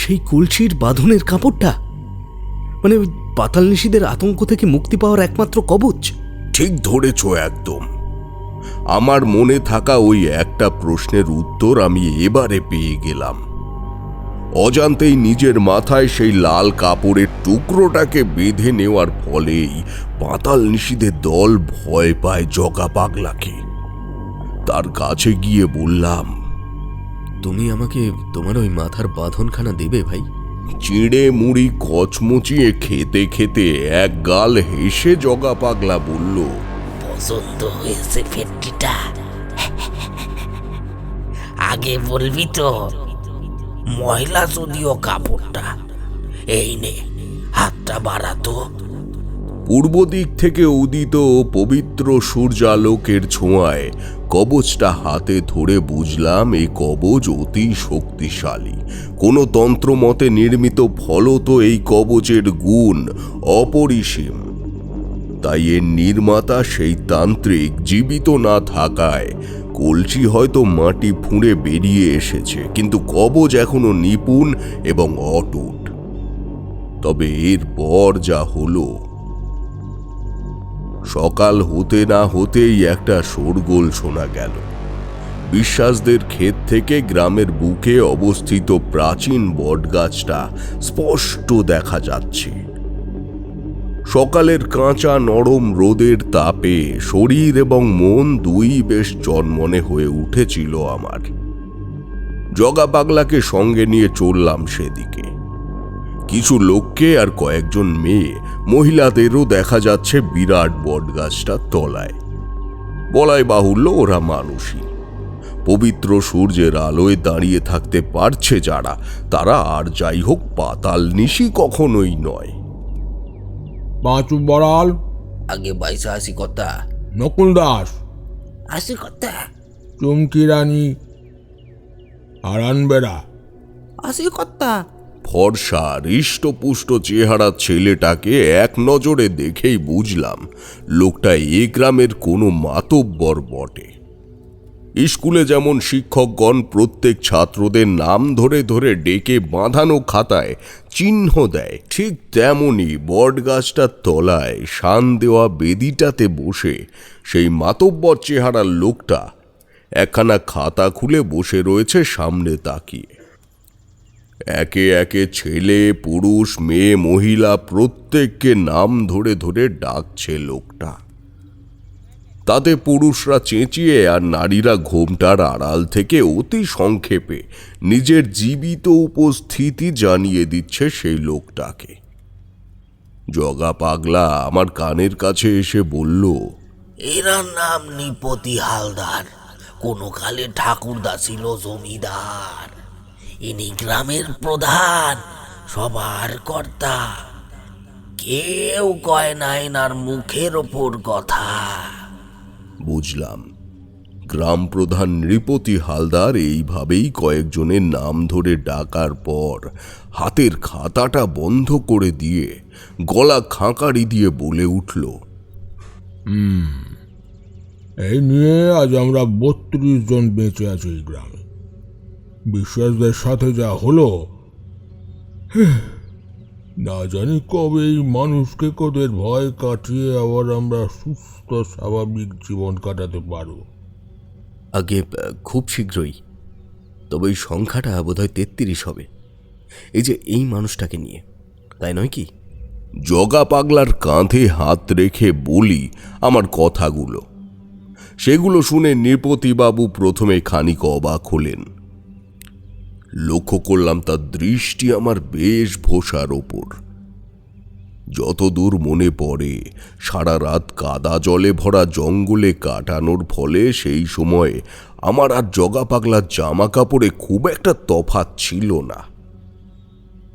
সেই কলসির বাঁধনের কাপড়টা? মানে ওই পাতাল নিশীদের আতঙ্ক থেকে মুক্তি পাওয়ার একমাত্র কবচ? ঠিক ধরেছ একদম। আমার মনে থাকা ওই একটা প্রশ্নের উত্তর আমি এবারে পেয়ে গেলাম। অজান্তেই নিজের মাথায় সেই লাল কাপড়ের টুকরোটাকে বেঁধে নেওয়ার ফলেই পাতাল নিশীদের দল ভয় পায় জগা পাগলাকে। তার কাছে গিয়ে বললাম, তুমি আমাকে তোমার ওই মাথার বাঁধনখানা দেবে ভাই? চিড়ে মুড়ি কচমচিয়ে খেতে খেতে এক গাল হেসে জগা পাগলা বলল, পছন্দ হয়েছে ফেটটিটা? আগে বলবি তো। ময়লা যদিও কাপড়টা। এই নে, হাতটা বাড়াতো। পূর্ব দিক থেকে উদিত পবিত্র সূর্যালোকের ছোঁয়ায় কবচটা হাতে ধরে বুঝলাম এই কবচ অতি শক্তিশালী। কোনো তন্ত্রমতে নির্মিত ফলত এই কবচের গুণ অপরিসীম। তাই এর নির্মাতা সেই তান্ত্রিক জীবিত না থাকায় কলসি হয়তো মাটি ফুঁড়ে বেরিয়ে এসেছে, কিন্তু কবচ এখনো নিপুণ এবং অটুট। তবে এরপর যা হলো, সকাল হতে না হতেই একটা শোরগোল শোনা গেল। বিশ্বাসদের ক্ষেত থেকে গ্রামের বুকে অবস্থিত প্রাচীন বটগাছটা স্পষ্ট দেখা যাচ্ছে। সকালের কাঁচা নরম রোদের তাপে শরীর এবং মন দুই বেশ চনমনে হয়ে উঠেছিল আমার। জগা পাগলাকে সঙ্গে নিয়ে চললাম সেদিকে। কিছু লোককে আর কয়েকজন মেয়ে মহিলাদেরও দেখা যাচ্ছে বিরাট বটগাছটার তলায়। বলাই বাহুল্য ওরা মানুষই। পবিত্র সূর্যের আলোয় দাঁড়িয়ে থাকতে পারছে যারা, তারা আর যাই হোক পাতাল নিশি কখনোই নয়। পাঁচু বড়াল, আগে বাইসা আসি কথা। নকুল দাস, আসি কথা। চুমকি রানী, আর আনবেরা। আসি কথা। ফর্সা হৃষ্টপুষ্ট চেহারা ছেলেটাকে এক নজরে দেখেই বুঝলাম লোকটা এ গ্রামের কোনো মাতব্বর বটে। স্কুলে যেমন শিক্ষকগণ প্রত্যেক ছাত্রদের নাম ধরে ধরে ডেকে বাঁধানো খাতায় চিহ্ন দেয়, ঠিক তেমনি বটগাছটার তলায় শান দেওয়া বেদিটাতে বসে সেই মাতব্বর চেহারার লোকটা একখানা খাতা খুলে বসে রয়েছে সামনে তাকিয়ে। একে একে ছেলে, পুরুষ, মেয়ে, মহিলা প্রত্যেককে নাম ধরে ধরে ডাকছে লোকটা। তাতে পুরুষরা চেঁচিয়ে আর নারীরা ঘোমটার আড়াল থেকে অতি সংক্ষেপে নিজের জীবিত উপস্থিতি জানিয়ে দিচ্ছে সেই লোকটাকে। জগা পাগলা আমার কানের কাছে এসে বলল, এনার নাম নৃপতি হালদার, কোনো কালে ঠাকুরদা ছিল জমিদার। ইনি গ্রামের প্রধান, সবার কর্তা। কেউ কয় না এনার মুখের ওপর কথা। বুঝলাম, গ্রাম প্রধান নৃপতি হালদার এইভাবেই কয়েকজনের নাম ধরে ডাকার পর হাতের খাতাটা বন্ধ করে দিয়ে গলা খাঁকারি দিয়ে বলে উঠল, এই নিয়ে আজ আমরা 32 জন বেঁচে আছি এই গ্রামে। বিশ্বাসদের সাথে যা হলো, না জানি কবে এই মানুষকে কোদের ভয় কাটিয়ে আবার আমরা সুস্থ স্বাভাবিক জীবন কাটাতে পারবো। আগে খুব শীঘ্রই। তবে ওই সংখ্যাটা বোধহয় 33 হবে, এই যে এই মানুষটাকে নিয়ে, তাই নয় কি? জগা পাগলার কাঁধে হাত রেখে বলি আমার কথাগুলো। সেগুলো শুনে নৃপতিবাবু প্রথমে খানিক অবাক হলেন। লক্ষ্য করলাম তার দৃষ্টি আমার বেশভূষার ওপর। যতদূর মনে পড়ে, সারা রাত কাদা জলে ভরা জঙ্গলে কাটানোর ফলে সেই সময় আমার আর জগা পাগলার জামা কাপড়ে খুব একটা তফাৎ ছিল না।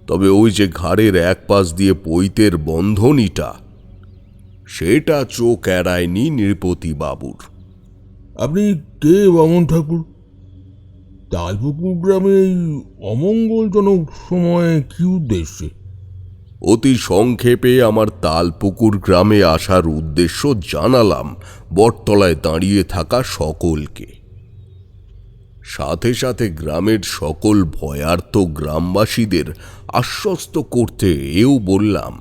তবে ওই যে ঘাড়ের এক পাশ দিয়ে পৈতের বন্ধনীটা, সেটা চোখ এড়ায়নি নৃপতিবাবুর। আপনি কে বামন ঠাকুর? তালপুকুর গ্রামে এই অমঙ্গলজনক সময়ে কি উদ্দেশ্যে? অতি সংক্ষেপে আমার তালপুকুর গ্রামে আসার উদ্দেশ্য জানালাম বটতলায় দাঁড়িয়ে থাকা সকলকে। সাথে সাথে গ্রামের সকল ভয়ার্ত গ্রামবাসীদের আশ্বস্ত করতে এও বললাম,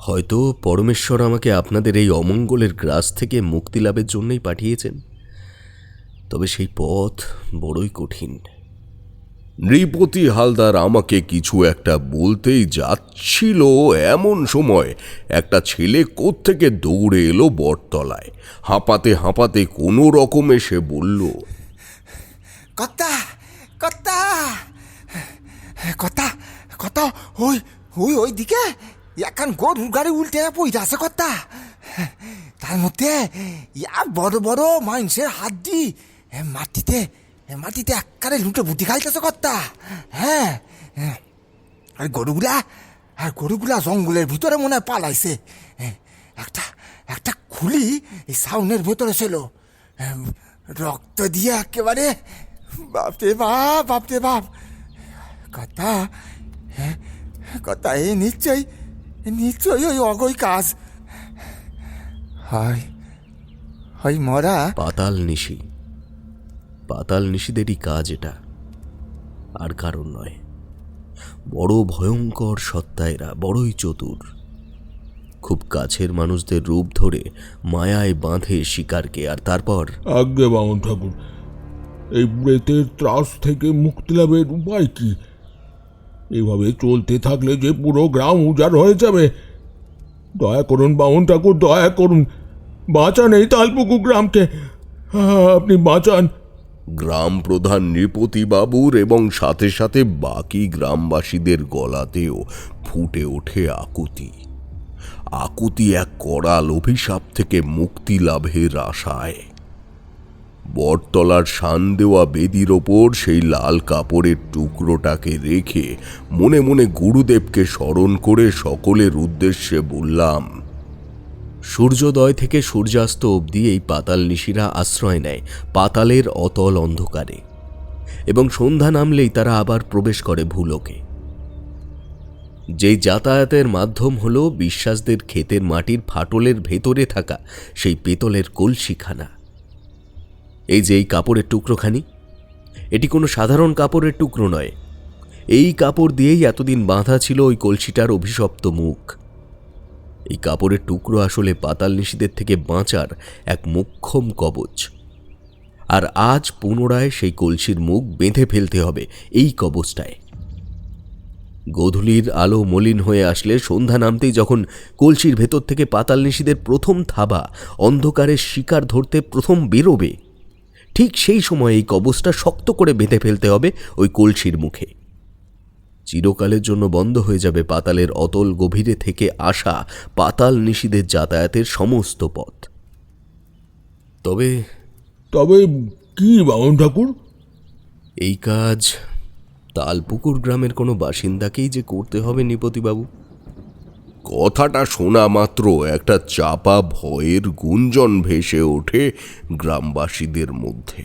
হয়তো পরমেশ্বর আমাকে আপনাদের এই অমঙ্গলের গ্রাস থেকে মুক্তি লাভের জন্যই পাঠিয়েছেন। তবে সেই পথ বড়ই কঠিন। নৃপতি হালদার আমাকে কিছু একটা বলতেই যাচ্ছিল, এমন সময় একটা ছেলে কোত্থেকে দৌড়ে এলো বটতলায়। হাঁপাতে হাঁপাতে কোনো রকমে সে বলল, কর্তা কর্তা কর্তা কর্তা, ওই ওই ওই দিকে এখন গরুর গাড়ি উল্টে পড়ে আছে কর্তা। তার মধ্যে বড় বড় মানুষের হাত দি মাটিতে মাটিতে একবারে লুটে বুটি খাইতেছে কর্তা। হ্যাঁ, আর গরুগুলা জঙ্গলের ভিতরে মনে হয় পালাইছে। একটা একটা খুলি এই সাউনের ভেতরে ছিল, রক্ত দিয়ে একেবারে বাপরে বাপ, বাপরে বাপ। কথা কথা এই নিশ্চয়ই নিশ্চয়ই ওই অগৈ কাজ হয়। হয় মরা পাতাল নিশিদেরই কাজ এটা, আর কারণ নয়। বড় ভয়ঙ্কর সত্তা এরা, বড়ই চতুর। খুব কাছের মানুষদের রূপ ধরে মায়ায় বাঁধে শিকারকে, আর তারপর আজ্ঞে বামন ঠাকুর, এই প্রেতের ত্রাস থেকে মুক্তি লাভের উপায় কি? এভাবে চলতে থাকলে যে পুরো গ্রাম উজাড় হয়ে যাবে। দয়া করুন বামন ঠাকুর, দয়া করুন, বাঁচান এই তালপুকুর গ্রামকে, আপনি বাঁচান। গ্রাম প্রধান নৃপতিবাবুর এবং সাথে সাথে বাকি গ্রামবাসীদের গলাতেও ফুটে ওঠে আকুতি। আকুতি এক করাল অভিশাপ থেকে মুক্তি লাভের আশায়। বটতলার শান দেওয়া বেদির ওপর সেই লাল কাপড়ের টুকরোটাকে রেখে মনে মনে গুরুদেবকে স্মরণ করে সকলের উদ্দেশ্যে বললাম, সূর্যোদয় থেকে সূর্যাস্ত অবধি এই পাতাল নিশিরা আশ্রয় নেয় পাতালের অতল অন্ধকারে, এবং সন্ধ্যা নামলেই তারা আবার প্রবেশ করে ভূলোকে। যেই যাতায়াতের মাধ্যম হল বিশ্বাসদের ক্ষেতের মাটির ফাটলের ভেতরে থাকা সেই পেতলের কলসিখানা। এই যে এই কাপড়ের টুকরোখানি, এটি কোনো সাধারণ কাপড়ের টুকরো নয়। এই কাপড় দিয়েই এতদিন বাঁধা ছিল ওই কলসিটার অভিশপ্ত মুখ। এই কাপড়ের টুকরো আসলে পাতাল নিশীদের থেকে বাঁচার এক মোক্ষম কবচ। আর আজ পুনরায় সেই কলসির মুখ বেঁধে ফেলতে হবে এই কবচটায়। গোধূলির আলো মলিন হয়ে আসলে, সন্ধ্যা নামতেই যখন কলসির ভেতর থেকে পাতাল নিশীদের প্রথম থাবা অন্ধকারের শিকার ধরতে প্রথম বেরোবে, ঠিক সেই সময় এই কবচটা শক্ত করে বেঁধে ফেলতে হবে ওই কলসির মুখে। চিরকালের জন্য বন্ধ হয়ে যাবে পাতালের অতল গভীরে থেকে আসা পাতাল নিশীদের যাতায়াতের সমস্ত পথ। তবে তবে কি বামন ঠাকুর? এই কাজ তালপুকুর গ্রামের কোনো বাসিন্দাকেই যে করতে হবে নৃপতিবাবু। কথাটা শোনা মাত্র একটা চাপা ভয়ের গুঞ্জন ভেসে ওঠে গ্রামবাসীদের মধ্যে।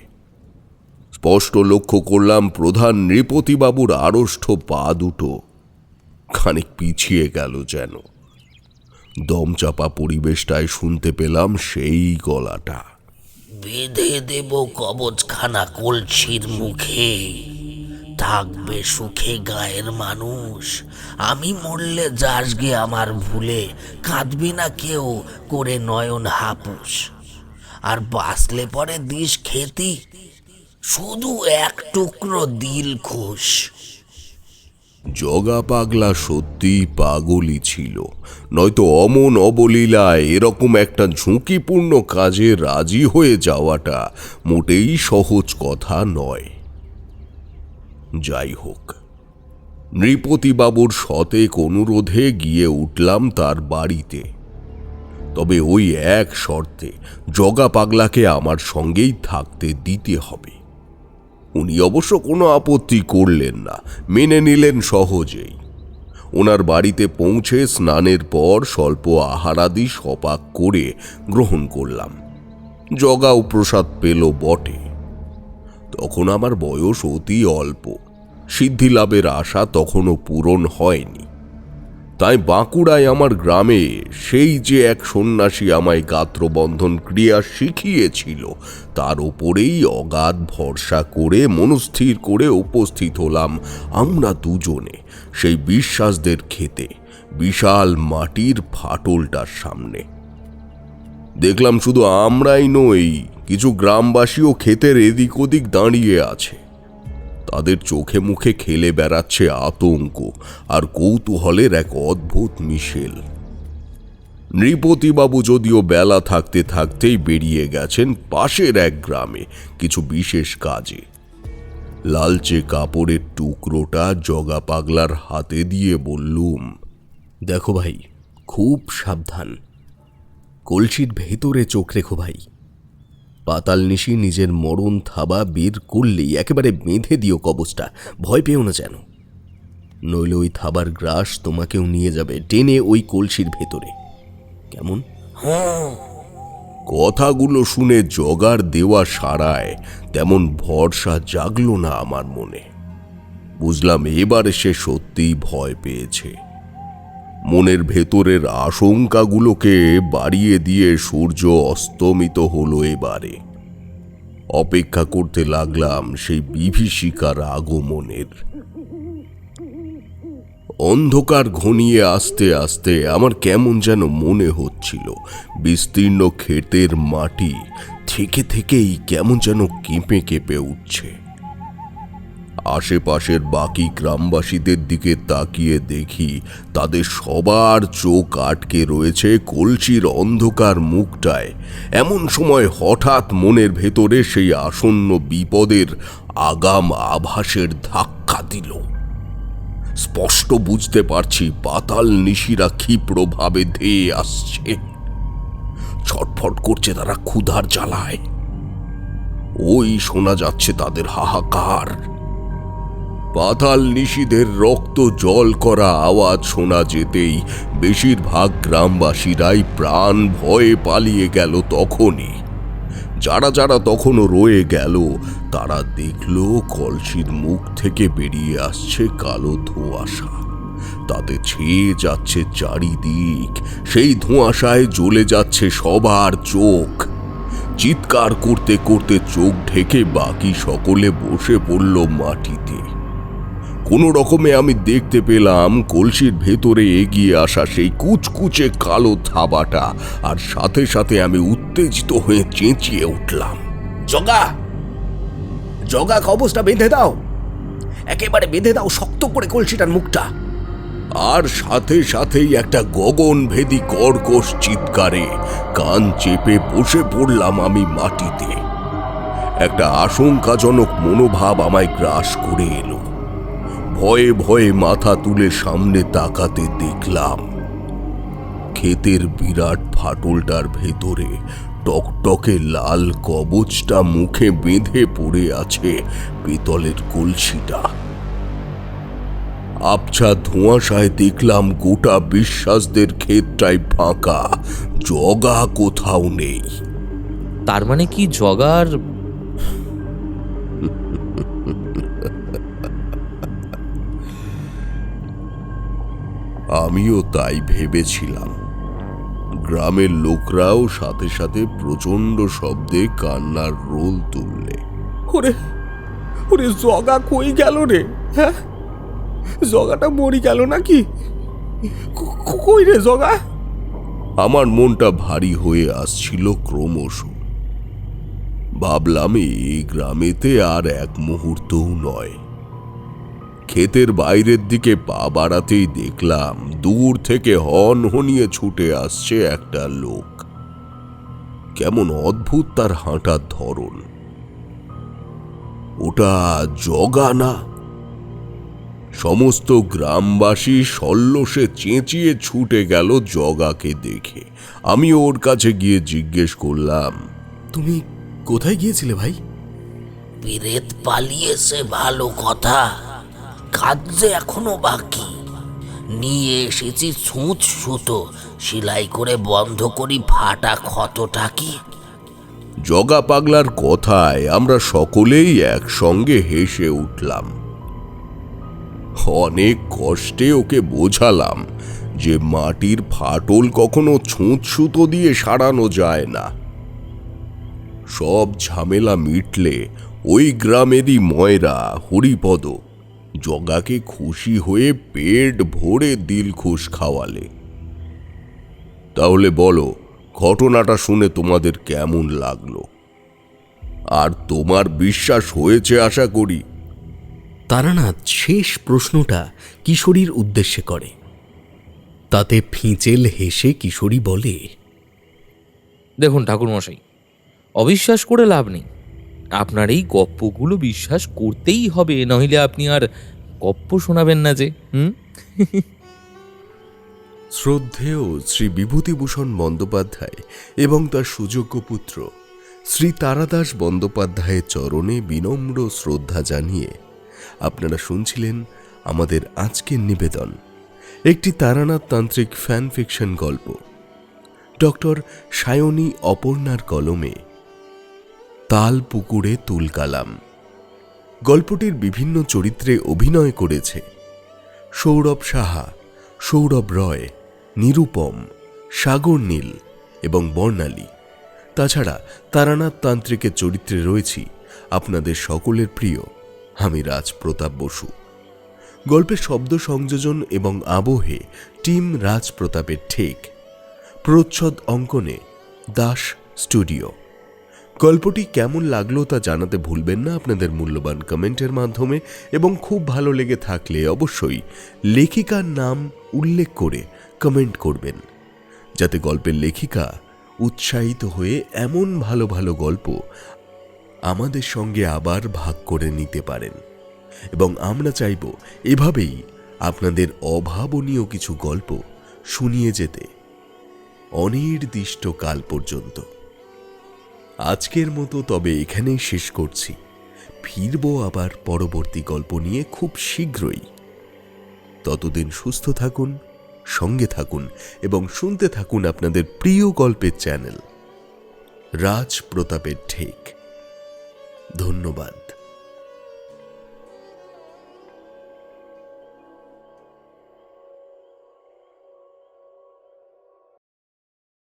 স্পষ্ট লক্ষ্য করলাম প্রধান নৃপতিবাবুর আড়ষ্ট পা দুটো খানিক পিছিয়ে গেল যেন। দমচাপা পরিবেশটায় শুনতে পেলাম সেই গলাটা, বেঁধে দেব কবচখানা কলসির মুখে, থাকবে সুখে গায়ের মানুষ। আমি মরলে যাসগে আমার ভুলে, কাঁদবি না কেউ করে নয়ন হাপুস। আর বাঁচলে পরে দিস খেতি, শুধু এক টুকরো দিল খুশ। জগা পাগলা সত্যি পাগলই ছিল, নয়তো অমন অবলীলায় এরকম একটা ঝুঁকিপূর্ণ কাজে রাজি হয়ে যাওয়াটা মোটেই সহজ কথা নয়। যাই হোক, নৃপতিবাবুর শতেক অনুরোধে গিয়ে উঠলাম তার বাড়িতে। তবে ওই এক শর্তে, জগা পাগলাকে আমার সঙ্গেই থাকতে দিতে হবে। উনি অবশ্য কোনো আপত্তি করলেন না, মেনে নিলেন সহজেই। ওনার বাড়িতে পৌঁছে স্নানের পর স্বল্প আহারাদি সপাক করে গ্রহণ করলাম। জগাও প্রসাদ পেল বটে। তখন আমার বয়স অতি অল্প, সিদ্ধি লাভের আশা তখনও পূরণ হয়নি। তাই বাঁকুড়ায় আমার গ্রামে সেই যে এক সন্ন্যাসী আমায় গাত্রবন্ধন ক্রিয়া শিখিয়েছিল, তার ওপরেই অগাধ ভরসা করে মনস্থির করে উপস্থিত হলাম আমরা দুজনে সেই বিশ্বাসদের খেতে, বিশাল মাটির ফাটলটার সামনে। দেখলাম শুধু আমরাই নই, কিছু গ্রামবাসীও ক্ষেতের এদিক ওদিক দাঁড়িয়ে আছে। তাদের চোখে মুখে খেলে বেড়াচ্ছে আতঙ্ক আর কৌতূহলের এক অদ্ভুত মিশেল। নৃপতিবাবু যদিও বেলা থাকতে থাকতেই বেরিয়ে গেছেন পাশের এক গ্রামে কিছু বিশেষ কাজে। লালচে কাপড়ের টুকরোটা জগা পাগলার হাতে দিয়ে বললুম, দেখো ভাই, খুব সাবধান, কলসির ভেতরে চোখ রেখো ভাই। পাতাল নিশি নিজের মরণ থাবা বের করলেই একেবারে বেঁধে দিও কবচটা, ভয় পেও না যেন, নইলে ওই থাবার গ্রাস তোমাকেও নিয়ে যাবে টেনে ওই কলসির ভেতরে। কেমন? কথাগুলো শুনে জগার দেওয়া সাড়ায় তেমন ভরসা জাগলো না আমার মনে। বুঝলাম এবারে সে সত্যিই ভয় পেয়েছে। মনের ভেতরের আশঙ্কাগুলোকে বাড়িয়ে দিয়ে সূর্য অস্তমিত হলো এবারে। অপেক্ষা করতে লাগলাম সেই বিভীষিকার আগমনের। অন্ধকার ঘনিয়ে আসতে আসতে আমার কেমন যেন মনে হচ্ছিল বিস্তীর্ণ ক্ষেতের মাটি থেকে থেকেই কেমন যেন কেঁপে কেঁপে উঠছে। আশেপাশের বাকি গ্রামবাসীদের দিকে তাকিয়ে দেখি তাদের সবার চোখ আটকে রয়েছে কলসির অন্ধকার মুখটায়। এমন সময় হঠাৎ মনের ভেতরে সেই আসন্ন বিপদের আগাম আভাসের ধাক্কা দিল। স্পষ্ট বুঝতে পারছি পাতাল নিশিরা ক্ষিপ্রভাবে ধেয়ে আসছে, ছটফট করছে তারা ক্ষুধার জ্বালায়। ওই শোনা যাচ্ছে তাদের হাহাকার। পাতাল নিশীদের রক্ত জল করা আওয়াজ শোনা যেতেই বেশিরভাগ গ্রামবাসীরাই প্রাণ ভয়ে পালিয়ে গেল। তখনই যারা যারা তখনও রয়ে গেল তারা দেখল কলসির মুখ থেকে বেরিয়ে আসছে কালো ধোঁয়াশা, তাতে ছেয়ে যাচ্ছে চারিদিক। সেই ধোঁয়াশায় জ্বলে যাচ্ছে সবার চোখ। চিৎকার করতে করতে চোখ ঢেকে বাকি সকলে বসে পড়ল মাটিতে। কোনো রকমে আমি দেখতে পেলাম কলসির ভেতরে এগিয়ে আসা সেই কুচকুচে কালো থাবাটা, আর সাথে সাথে আমি উত্তেজিত হয়ে চেঁচিয়ে উঠলাম, জগা, জগা, কবচটা বেঁধে দাও, একেবারে বেঁধে দাও শক্ত করে কলসিটার মুখটা। আর সাথে সাথেই একটা গগনভেদী কর্কশ চিৎকারে কান চেপে বসে পড়লাম আমি মাটিতে। একটা আশঙ্কাজনক মনোভাব আমায় গ্রাস করে এলো। ভয়ে ভয়ে মাথা তুলে সামনে তাকাতে দেখলাম ক্ষেতের বিরাট ফাটলটার ভেতরে টকটকে লাল কবচটা মুখে বেঁধে পড়ে আছে পিতলের কলসিটা। আবছা ধোঁয়াশায় দেখলাম গোটা বিশ্বাসদের ক্ষেতটাই ফাঁকা, জগা কোথাও নেই। তার মানে কি জগার? আমিও তাই ভেবেছিলাম। গ্রামের লোকরাও সাথে সাথে প্রচন্ড শব্দে কান্নার রোল তুললে। ওরে ওরে, জগা কই গেল রে? হ্যাঁ, জগাটা মরি গেল নাকি? কই রে জগা? আমার মনটা ভারী হয়ে আসছিল ক্রমশ। ভাবলাম এই গ্রামেতে আর এক মুহূর্তও নয়। ক্ষেতের বাইরের দিকে পা বাড়াতেই দেখলাম দূর থেকে হনহনিয়ে ছুটে আসছে একটা লোক। কেমন অদ্ভুত তার হাঁটার ধরন। ওটা জগা না? সমস্ত গ্রামবাসী সল্লোষে চেঁচিয়ে ছুটে গেল জগাকে দেখে। আমি ওর কাছে গিয়ে জিজ্ঞেস করলাম, তুমি কোথায় গিয়েছিলে ভাই? প্রেত পালিয়েছে ভালো কথা, কাজ যে এখনো বাকি। নিয়ে এসেছি ছুঁচ সুতো, সেলাই করে বন্ধ করি ফাটা ক্ষতটা কি। জগা পাগলার কথায় আমরা সকলেই একসঙ্গে হেসে উঠলাম। অনেক কষ্টে ওকে বোঝালাম যে মাটির ফাটল কখনো ছুঁচ সুতো দিয়ে সারানো যায় না। সব ঝামেলা মিটলে ওই গ্রামেরই ময়রা হরিপদ জগাকে খুশি হয়ে পেট ভরে দিলখুশ খাওয়ালে। তাহলে বলো, ঘটনাটা শুনে তোমাদের কেমন লাগলো? আর তোমার বিশ্বাস হয়েছে আশা করি। তারানাথ শেষ প্রশ্নটা কিশোরীর উদ্দেশ্যে করে। তাতে ফিঁচেল হেসে কিশোরী বলে, দেখুন ঠাকুরমশাই, অবিশ্বাস করে লাভ নেই। আপনার এই গপ্পগুলো বিশ্বাস করতেই হবে, নইলে আপনি আর গপ্প শোনাবেন না যে। শ্রদ্ধেয় শ্রী বিভূতিভূষণ বন্দ্যোপাধ্যায় এবং তার সুযোগ্য পুত্র শ্রী তারাদাস বন্দ্যোপাধ্যায়ের চরণে বিনম্র শ্রদ্ধা জানিয়ে আপনারা শুনছিলেন আমাদের আজকের নিবেদন, একটি তারানাথ তান্ত্রিক ফ্যান ফিকশন গল্প। ডক্টর সায়নী অপর্ণার কলমে তাল পুকুরে তুলকালাম। গল্পটির বিভিন্ন চরিত্রে অভিনয় করেছে সৌরভ সাহা, সৌরভ রয়, নিরুপম, সাগর নীল এবং বর্ণালী। তাছাড়া তারানাথ তান্ত্রিকের চরিত্রে রয়েছি আপনাদের সকলের প্রিয় আমি রাজপ্রতাপ বসু। গল্পের শব্দ সংযোজন এবং আবহে টিম রাজপ্রতাপের ঠেক, প্রচ্ছদ অঙ্কনে দাস স্টুডিও। গল্পটি কেমন লাগলো তা জানাতে ভুলবেন না আপনাদের মূল্যবান কমেন্টের মাধ্যমে, এবং খুব ভালো লেগে থাকলে অবশ্যই লেখিকার নাম উল্লেখ করে কমেন্ট করবেন, যাতে গল্পের লেখিকা উৎসাহিত হয়ে এমন ভালো ভালো গল্প আমাদের সঙ্গে আবার ভাগ করে নিতে পারেন। এবং আমরা চাইব এভাবেই আপনাদের অভাবনীয় কিছু গল্প শুনিয়ে যেতে অনির্দিষ্টকাল পর্যন্ত। আজকের মতো তবে এখানেই শেষ করছি। ফিরব আবার পরবর্তী গল্প নিয়ে খুব শীঘ্রই। ততদিন সুস্থ থাকুন, সঙ্গে থাকুন এবং শুনতে থাকুন আপনাদের প্রিয় গল্পের চ্যানেল রাজপ্রতাপের ঠেক। ধন্যবাদ।